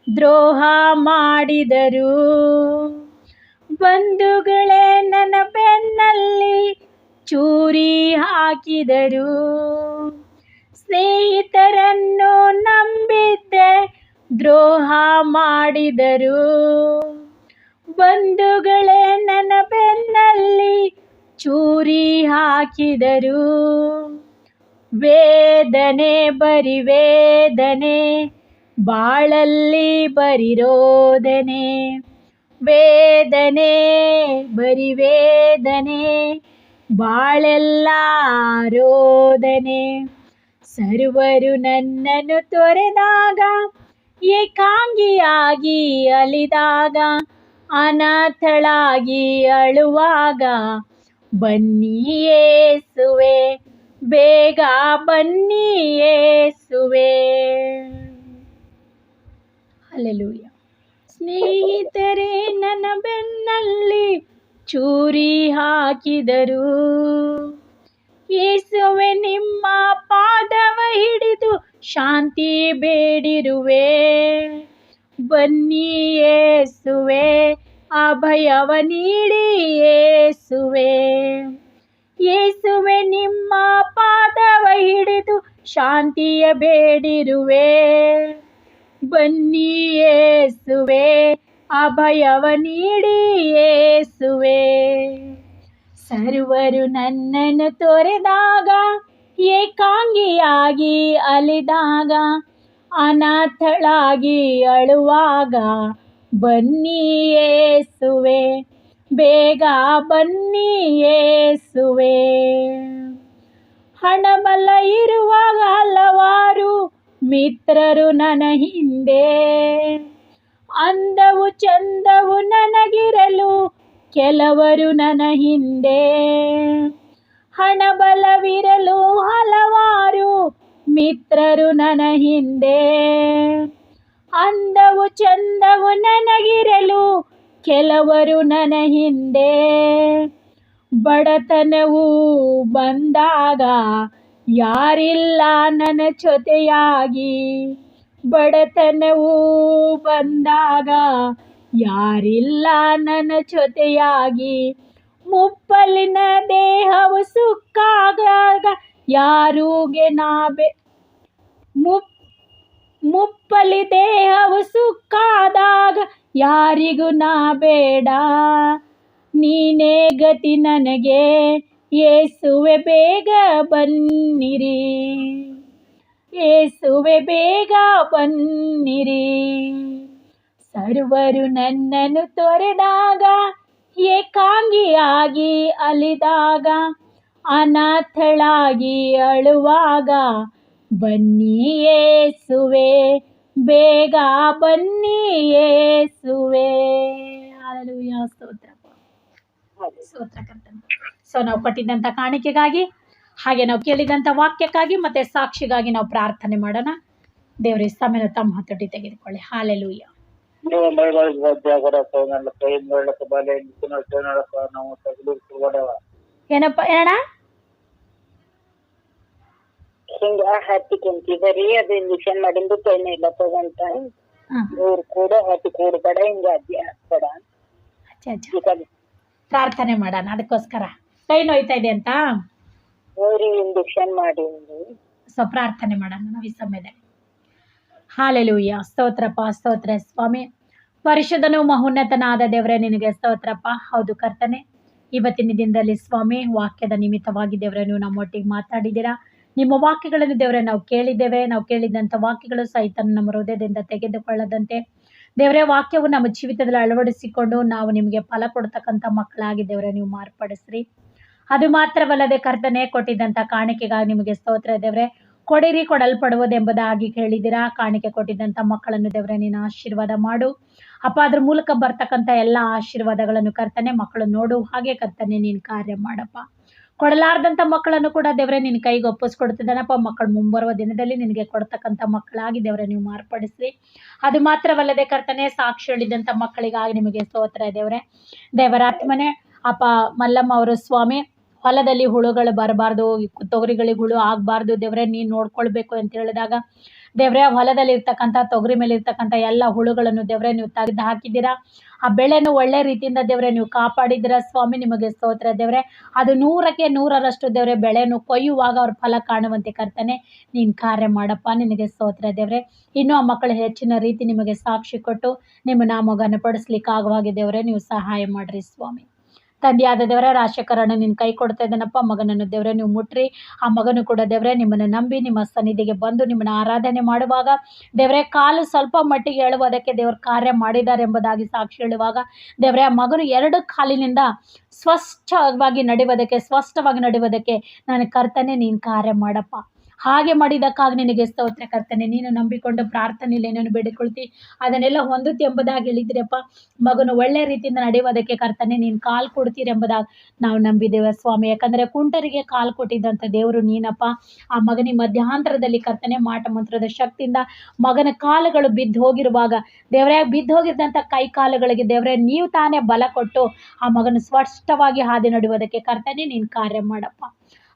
ದ್ರೋಹ ಮಾಡಿದರು, ಬಂಧುಗಳೇ ನನ್ನ ಬೆನ್ನಲ್ಲಿ ಚೂರಿ ಹಾಕಿದರು. ಸ್ನೇಹಿತರನ್ನು ನಂಬಿದ್ದೆ, ದ್ರೋಹ ಮಾಡಿದರು, ಬಂಧುಗಳೇ ನನ್ನ ಬೆನ್ನಲ್ಲಿ ಚೂರಿ ಹಾಕಿದರು. ವೇದನೆ ಬರಿ ವೇದನೆ, ಬಾಳಲ್ಲಿ ಬರಿ ರೋದನೆ, ವೇದನೆ ಬರಿ ವೇದನೆ, ಬಾಳೆಲ್ಲ ರೋದನೆ. ಸರ್ವರು ನನ್ನನ್ನು ತೊರೆದಾಗ, ಏಕಾಂಗಿಯಾಗಿ ಅಲಿದಾಗ, ಅನಾಥಳಾಗಿ ಅಳುವಾಗ, ಬನ್ನಿ ಯೇಸುವೆ, ಬೇಗ ಬನ್ನಿ ಯೇಸುವೆ. ಹಲ್ಲೆಲೂಯಾ. ಸ್ನೇಹಿತರೇ ನನ್ನ ಬೆನ್ನಲ್ಲಿ ಚೂರಿ ಹಾಕಿದರು, ಯೇಸುವೆ ನಿಮ್ಮ ಪಾದವ ಹಿಡಿದು ಶಾಂತಿ ಬೇಡಿರುವೆ. ಬನ್ನಿ ಯೇಸುವೆ, ಅಭಯವ ನೀಡಿ ಯೇಸುವೆ. ಯೇಸುವೆ ನಿಮ್ಮ ಪಾದವ ಹಿಡಿದು ಶಾಂತಿಯ ಬೇಡಿರುವೆ. ಬನ್ನಿ ಯೇಸುವೆ, ಅಭಯವ ನೀಡಿ ಯೇಸುವೆ. ಸರ್ವರು ನನ್ನನ್ನು ತೊರೆದಾಗ, ಏಕಾಂಗಿಯಾಗಿ ಅಲಿದಾಗ, ಅನಾಥಳಾಗಿ ಅಳುವಾಗ, ಬನ್ನಿ ಯೇಸುವೆ, ಬೇಗ ಬನ್ನಿ ಯೇಸುವೆ. ಹಣಬಲ ಇರುವಾಗ ಹಲವಾರು ಮಿತ್ರರು ನನ್ನ ಹಿಂದೆ, ಅಂದವು ಚಂದವು ನನಗಿರಲು ಕೆಲವರು ನನ್ನ ಹಿಂದೆ. ಹಣಬಲವಿರಲು ಹಲವಾರು ಮಿತ್ರರು ನನ್ನ ಹಿಂದೆ, ಅಂದವು ಚಂದವು ನನಗಿರಲು ಕೆಲವರು ನನ್ನ ಹಿಂದೆ. ಬಡತನವು ಬಂದಾಗ ಯಾರಿಲ್ಲ ನನ್ನ ಜೊತೆಯಾಗಿ, ಬಡತನವು ಬಂದಾಗ ಯಾರಿಲ್ಲ ನನ್ನ ಜೊತೆಯಾಗಿ. ಮುಪ್ಪಲಿನ ದೇಹವು ಸುಕ್ಕಾದಾಗ ಯಾರಿಗೆ ಮುಪ್ಪಲಿ ದೇಹವು ಸುಕ್ಕಾದಾಗ ಯಾರಿಗೂ ನಾ ಬೇಡ. ನೀನೇ ಗತಿ ನನಗೆ ಯೇಸುವೆ, ಬೇಗ ಬನ್ನಿರಿ, ಯೇಸುವೆ ಬೇಗ ಬನ್ನಿರಿ. ಸರ್ವರು ನನ್ನನ್ನು ತೊರೆದಾಗ, ಏಕಾಂಗಿಯಾಗಿ ಅಲಿದಾಗ, ಅನಾಥಳಾಗಿ ಅಳುವಾಗ, ಬನ್ನಿ ಯೇಸುವೆ, ಬೇಗ ಬನ್ನಿ ಯೇಸುವೆ. ಹಲ್ಲೆಲೂಯಾ. ಸ್ತೋತ್ರ ಸ್ತೋತ್ರ ಕರ್ತನೇ. ಸೊ ನಾವು ಕೊಟ್ಟಿದ್ದಂಥ ಕಾಣಿಕೆಗಾಗಿ, ಹಾಗೆ ನಾವು ಕೇಳಿದಂಥ ವಾಕ್ಯಕ್ಕಾಗಿ ಮತ್ತೆ ಸಾಕ್ಷಿಗಾಗಿ ನಾವು ಪ್ರಾರ್ಥನೆ ಮಾಡೋಣ. ದೇವರ ಸಮಯ ತಮ್ಮ ಹತೋಟಿ ತೆಗೆದುಕೊಳ್ಳಿ. ಹಲ್ಲೆಲೂಯಾ. ಏನಪ್ಪ ಏನ ಹಿಂಗ ಹತ್ತಿ ಕುಂತಿದರಿ, ಅದು ಇಂಜೆಕ್ಷನ್ ಮಾಡಿಂದು ಪೈನ್ ಇಲ್ಲ ತಗೊಂತ ಇವ್ರು ಕೂಡ ಹತ್ತಿ ಕೂಡ್ಬೇಡ, ಹಿಂಗ ಅಜ್ಜಿ ಹಾಕ್ಬೇಡ. ಪ್ರಾರ್ಥನೆ ಮಾಡೋಣ. ಅದಕ್ಕೋಸ್ಕರ ಕೈ ನೋಯ್ತಾ ಇದೆ ಅಂತ ಇಂಜೆಕ್ಷನ್ ಮಾಡಿ ಸೊ ಪ್ರಾರ್ಥನೆ ಮಾಡೋಣ ನಾವು ಈ ಸಮಯದಲ್ಲಿ. ಹಲ್ಲೆಲೂಯಾ. ಸ್ತೋತ್ರಪ್ಪ, ಸ್ತೋತ್ರ ಸ್ವಾಮಿ. ಪರಿಶುದ್ಧನು ಮಹೋನ್ನತನಾದ ದೇವರೇ ನಿನಗೆ ಸ್ತೋತ್ರಪ್ಪ. ಹೌದು ಕರ್ತನೆ, ಇವತ್ತಿನ ದಿನದಲ್ಲಿ ಸ್ವಾಮಿ ವಾಕ್ಯದ ನಿಮಿತ್ತವಾಗಿ ದೇವರೇ ನೀವು ನಮ್ಮೊಟ್ಟಿಗೆ ಮಾತಾಡಿದ್ದೀರಾ. ನಿಮ್ಮ ವಾಕ್ಯಗಳನ್ನು ದೇವರೇ ನಾವು ಕೇಳಿದ್ದೇವೆ. ನಾವು ಕೇಳಿದಂಥ ವಾಕ್ಯಗಳು ಸಹಿತ ನಮ್ಮ ಹೃದಯದಿಂದ ತೆಗೆದುಕೊಳ್ಳದಂತೆ ದೇವರೇ ವಾಕ್ಯವು ನಮ್ಮ ಜೀವಿತದಲ್ಲಿ ಅಳವಡಿಸಿಕೊಂಡು ನಾವು ನಿಮಗೆ ಫಲ ಕೊಡ್ತಕ್ಕಂಥ ಮಕ್ಕಳಾಗಿ ದೇವರೇ ನೀವು ಮಾರ್ಪಡಿಸ್ರಿ. ಅದು ಮಾತ್ರವಲ್ಲದೆ ಕರ್ತನೆ, ಕೊಟ್ಟಿದ್ದಂಥ ಕಾಣಿಕೆಗಾಗಿ ನಿಮಗೆ ಸ್ತೋತ್ರ ದೇವರೇ. ಕೊಡಿರಿ ಕೊಡಲ್ಪಡುವುದೆಂಬುದಾಗಿ ಹೇಳಿದಿರಾ. ಕಾಣಿಕೆ ಕೊಟ್ಟಿದ್ದಂಥ ಮಕ್ಕಳನ್ನು ದೇವರೇ ನೀನು ಆಶೀರ್ವಾದ ಮಾಡು ಅಪ್ಪ. ಅದ್ರ ಮೂಲಕ ಬರ್ತಕ್ಕಂಥ ಎಲ್ಲ ಆಶೀರ್ವಾದಗಳನ್ನು ಕರ್ತನೆ ಮಕ್ಕಳು ನೋಡು ಹಾಗೆ ಕರ್ತನೆ ನೀನು ಕಾರ್ಯ ಮಾಡಪ್ಪ. ಕೊಡಲಾರ್ದಂಥ ಮಕ್ಕಳನ್ನು ಕೂಡ ದೇವರೇ ನಿನ್ನ ಕೈಗೆ ಒಪ್ಪಿಸ್ಕೊಡ್ತಿದ್ದಾನಪ್ಪ. ಮಕ್ಕಳು ಮುಂಬರುವ ದಿನದಲ್ಲಿ ನಿನಗೆ ಕೊಡ್ತಕ್ಕಂಥ ಮಕ್ಕಳಾಗಿ ದೇವರೇ ನೀವು ಮಾರ್ಪಡಿಸ್ರಿ. ಅದು ಮಾತ್ರವಲ್ಲದೆ ಕರ್ತನೆ, ಸಾಕ್ಷಿ ಹೇಳಿದಂಥ ಮಕ್ಕಳಿಗಾಗಿ ನಿಮಗೆ ಸ್ತೋತ್ರ ದೇವರೇ. ದೇವರಾತ್ಮನೇ ಅಪ್ಪ, ಮಲ್ಲಮ್ಮ ಅವರು ಸ್ವಾಮಿ ಹೊಲದಲ್ಲಿ ಹುಳುಗಳು ಬರಬಾರ್ದು, ತೊಗರಿಗಳಿಗೆ ಹುಳು ಆಗಬಾರ್ದು ದೇವರೇ, ನೀನು ನೋಡ್ಕೊಳ್ಬೇಕು ಅಂತ ಹೇಳಿದಾಗ ದೇವರೇ ಹೊಲದಲ್ಲಿ ಇರ್ತಕ್ಕಂಥ ತೊಗರಿ ಮೇಲೆ ಇರ್ತಕ್ಕಂಥ ಎಲ್ಲ ಹುಳುಗಳನ್ನು ದೇವರೇ ನೀವು ತೆಗೆದು ಹಾಕಿದ್ದೀರಾ. ಆ ಬೆಳೆಯನ್ನು ಒಳ್ಳೆ ರೀತಿಯಿಂದ ದೇವರೇ ನೀವು ಕಾಪಾಡಿದ್ದೀರಾ ಸ್ವಾಮಿ. ನಿಮಗೆ ಸ್ತೋತ್ರ ದೇವರೇ. ಅದು 100ಕ್ಕೆ 100ರಷ್ಟು ದೇವರೇ ಬೆಳೆಯನ್ನು ಕೊಯ್ಯುವಾಗ ಅವ್ರ ಫಲ ಕಾಣುವಂತೆ ಕರ್ತನೆ ನೀನು ಕಾರ್ಯ ಮಾಡಪ್ಪ. ನಿನಗೆ ಸ್ತೋತ್ರ ದೇವರೇ. ಇನ್ನೂ ಆ ಮಕ್ಕಳು ಹೆಚ್ಚಿನ ರೀತಿ ನಿಮಗೆ ಸಾಕ್ಷಿ ಕೊಟ್ಟು ನಿಮ್ಮ ನಾಮ ಘನಪಡಿಸ್ಲಿಕ್ಕೆ ಆಗುವಾಗೆ ದೇವರೇ ನೀವು ಸಹಾಯ ಮಾಡಿರಿ ಸ್ವಾಮಿ. ತಂದೆಯಾದ ದೇವರೇ, ರಾಜಶೇಖರನ್ನು ನಿನ್ನ ಕೈ ಕೊಡ್ತಾ ಇದ್ದಾನಪ್ಪ. ಮಗನನ್ನು ದೇವರೇ ನೀವು ಮುಟ್ರಿ. ಆ ಮಗನು ಕೂಡ ದೇವರೇ ನಿಮ್ಮನ್ನು ನಂಬಿ ನಿಮ್ಮ ಸನ್ನಿಧಿಗೆ ಬಂದು ನಿಮ್ಮನ್ನು ಆರಾಧನೆ ಮಾಡುವಾಗ ದೇವರೇ ಕಾಲು ಸ್ವಲ್ಪ ಮಟ್ಟಿಗೆ ಹೇಳುವುದಕ್ಕೆ ದೇವರು ಕಾರ್ಯ ಮಾಡಿದ್ದಾರೆ ಎಂಬುದಾಗಿ ಸಾಕ್ಷಿ ಹೇಳುವಾಗ ದೇವರೇ ಆ ಮಗನು 2 ಕಾಲಿನಿಂದ ಸ್ಪಷ್ಟವಾಗಿ ನಡೆಯುವುದಕ್ಕೆ ನಾನು ಕರ್ತನೆ ನೀನು ಕಾರ್ಯ ಮಾಡಪ್ಪ. ಹಾಗೆ ಮಾಡಿದ್ದಕ್ಕಾಗಿ ನಿನಗೆ ಸ್ತೋತ್ರ ಕರ್ತನೆ. ನೀನು ನಂಬಿಕೊಂಡು ಪ್ರಾರ್ಥನೆಯಲ್ಲಿ ಏನೇನು ಬೇಡಿಕೊಳ್ತಿ ಅದನ್ನೆಲ್ಲ ಹೊಂದುತ್ತಿ ಎಂಬುದಾಗಿ ಹೇಳಿದ್ರಪ್ಪ. ಮಗನು ಒಳ್ಳೆ ರೀತಿಯಿಂದ ನಡೆಯುವುದಕ್ಕೆ ಕರ್ತನೆ ನೀನು ಕಾಲು ಕೊಡ್ತೀರಿ ಎಂಬುದಾಗಿ ನಾವು ನಂಬಿದ್ದೇವೆ ಸ್ವಾಮಿ. ಯಾಕಂದರೆ ಕುಂಟರಿಗೆ ಕಾಲು ಕೊಟ್ಟಿದ್ದಂಥ ದೇವರು ನೀನಪ್ಪ. ಆ ಮಗನಿಗೆ ಮಧ್ಯಾಂತರದಲ್ಲಿ ಕರ್ತನೆ ಮಾಟ ಮಂತ್ರದ ಶಕ್ತಿಯಿಂದ ಮಗನ ಕಾಲುಗಳು ಬಿದ್ದು ಹೋಗಿರುವಾಗ ದೇವರೇ, ಬಿದ್ದು ಹೋಗಿದ್ದಂಥ ಕೈ ಕಾಲುಗಳಿಗೆ ದೇವರೇ ನೀವು ತಾನೇ ಬಲ ಕೊಟ್ಟು ಆ ಮಗನು ಸ್ಪಷ್ಟವಾಗಿ ಹಾದಿ ನಡೆಯುವುದಕ್ಕೆ ಕರ್ತನೆ ನೀನು ಕಾರ್ಯ ಮಾಡಪ್ಪ.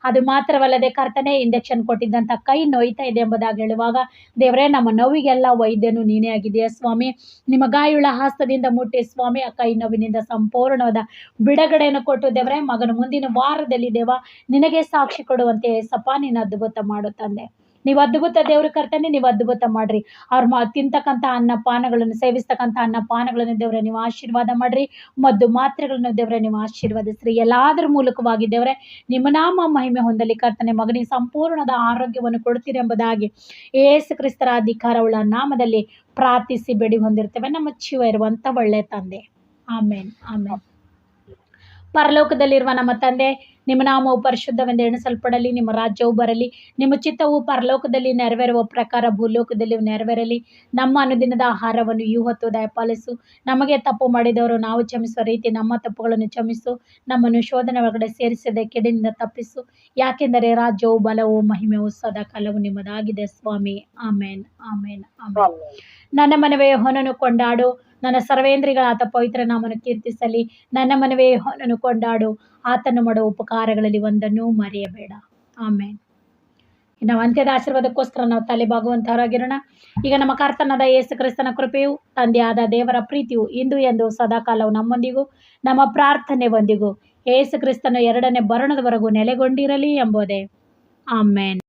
ಅದು ಮಾತ್ರವಲ್ಲದೆ ಕರ್ತನೆ, ಇಂಜೆಕ್ಷನ್ ಕೊಟ್ಟಿದ್ದಂಥ ಕೈ ನೋಯ್ತಾ ಇದೆ ಎಂಬುದಾಗಿ ಹೇಳುವಾಗ ದೇವರೇ ನಮ್ಮ ನೋವಿಗೆಲ್ಲ ವೈದ್ಯನು ನೀನೇ ಆಗಿದೆಯಾ ಸ್ವಾಮಿ. ನಿಮ್ಮ ಗಾಯುಳ್ಳ ಹಸ್ತದಿಂದ ಮುಟ್ಟಿ ಸ್ವಾಮಿ ಆ ಕೈ ನೋವಿನಿಂದ ಸಂಪೂರ್ಣವಾದ ಬಿಡುಗಡೆಯನ್ನು ಕೊಟ್ಟು ದೇವರೇ ಮಗನ ಮುಂದಿನ ವಾರದಲ್ಲಿ ದೇವ ನಿನಗೆ ಸಾಕ್ಷಿ ಕೊಡುವಂತೆ ಸಪ ನೀನು ಅದ್ಭುತ ಮಾಡು ತಂದೆ. ನೀವು ಅದ್ಭುತ ದೇವರು ಕರ್ತನೆ, ನೀವು ಅದ್ಭುತ ಮಾಡ್ರಿ. ಅವ್ರು ತಿಂತಕ್ಕಂಥ ಅನ್ನಪಾನಗಳನ್ನು ಸೇವಿಸ್ತಕ್ಕಂಥ ಅನ್ನಪಾನಗಳನ್ನು ದೇವರೇ ನೀವು ಆಶೀರ್ವಾದ ಮಾಡ್ರಿ. ಮದ್ದು ಮಾತ್ರೆಗಳನ್ನು ದೇವರೇ ನೀವು ಆಶೀರ್ವಾದಿಸ್ರಿ. ಎಲ್ಲಾದ್ರ ಮೂಲಕವಾಗಿ ದೇವರೇ ನಿಮ್ಮ ನಾಮ ಮಹಿಮೆ ಹೊಂದಲಿ ಕರ್ತನೆ. ಮಗನಿಗೆ ಸಂಪೂರ್ಣದ ಆರೋಗ್ಯವನ್ನು ಕೊಡ್ತೀರಿ ಎಂಬುದಾಗಿ ಯೇಸು ಕ್ರಿಸ್ತರ ಅಧಿಕಾರವುಳ್ಳ ನಾಮದಲ್ಲಿ ಪ್ರಾರ್ಥಿಸಿ ಬೇಡಿ ಹೊಂದಿರ್ತೇವೆ ನಮ್ಮ ಜೀವ ಇರುವಂಥ ಒಳ್ಳೆ ತಂದೆ. ಆಮೇನ್ ಆಮೇನ್. ಪರಲೋಕದಲ್ಲಿರುವ ನಮ್ಮ ತಂದೆ, ನಿಮ್ಮ ನಾಮವು ಪರಿಶುದ್ಧವೆಂದು ಎಣಿಸಲ್ಪಡಲಿ. ನಿಮ್ಮ ರಾಜ್ಯವು ಬರಲಿ. ನಿಮ್ಮ ಚಿತ್ತವು ಪರಲೋಕದಲ್ಲಿ ನೆರವೇರುವ ಪ್ರಕಾರ ಭೂಲೋಕದಲ್ಲಿ ನೆರವೇರಲಿ. ನಮ್ಮ ಅನುದಿನದ ಆಹಾರವನ್ನು ಈ ಹೊತ್ತು ದಯಪಾಲಿಸು. ನಮಗೆ ತಪ್ಪು ಮಾಡಿದವರು ನಾವು ಕ್ಷಮಿಸುವ ರೀತಿ ನಮ್ಮ ತಪ್ಪುಗಳನ್ನು ಕ್ಷಮಿಸು. ನಮ್ಮನ್ನು ಶೋಧನೆ ಒಳಗಡೆ ಸೇರಿಸದೆ ಕೆಡಿನಿಂದ ತಪ್ಪಿಸು. ಯಾಕೆಂದರೆ ರಾಜ್ಯವು ಬಲವು ಮಹಿಮೆಯು ಸದಾಕಾಲವು ನಿಮ್ಮದಾಗಿದೆ ಸ್ವಾಮಿ. ಆಮೇನ್ ಆಮೇನ್ ಆಮೇನ್. ನನ್ನ ಮನವೇ ಯೆಹೋವನನ್ನು ಕೊಂಡಾಡು, ನನ್ನ ಸರ್ವೇಂದ್ರಿಗಳಾದ ಪವಿತ್ರ ನಾಮವನ್ನು ಕೀರ್ತಿಸಲಿ. ನನ್ನ ಮನವೇ ಯೆಹೋವನನ್ನು ಕೊಂಡಾಡು, ಆತನು ಮಾಡುವ ಉಪಕಾರಗಳಲ್ಲಿ ಒಂದನ್ನೂ ಮರೆಯಬೇಡ. ಆಮೇನ್. ನಾವು ಅಂತ್ಯದ ಆಶೀರ್ವಾದಕ್ಕೋಸ್ಕರ ನಾವು ತಲೆಬಾಗುವಂತಹವರಾಗಿರೋಣ. ಈಗ ನಮ್ಮ ಕರ್ತನಾದ ಯೇಸು ಕ್ರಿಸ್ತನ ಕೃಪೆಯು, ತಂದೆಯಾದ ದೇವರ ಪ್ರೀತಿಯು ಇಂದು ಎಂದು ಸದಾಕಾಲವು ನಮ್ಮೊಂದಿಗೂ ನಮ್ಮ ಪ್ರಾರ್ಥನೆ ಒಂದಿಗೂ ಯೇಸು ಕ್ರಿಸ್ತನ 2ನೇ ಬರಣದವರೆಗೂ ನೆಲೆಗೊಂಡಿರಲಿ ಎಂಬುದೇ. ಆಮೇನ್.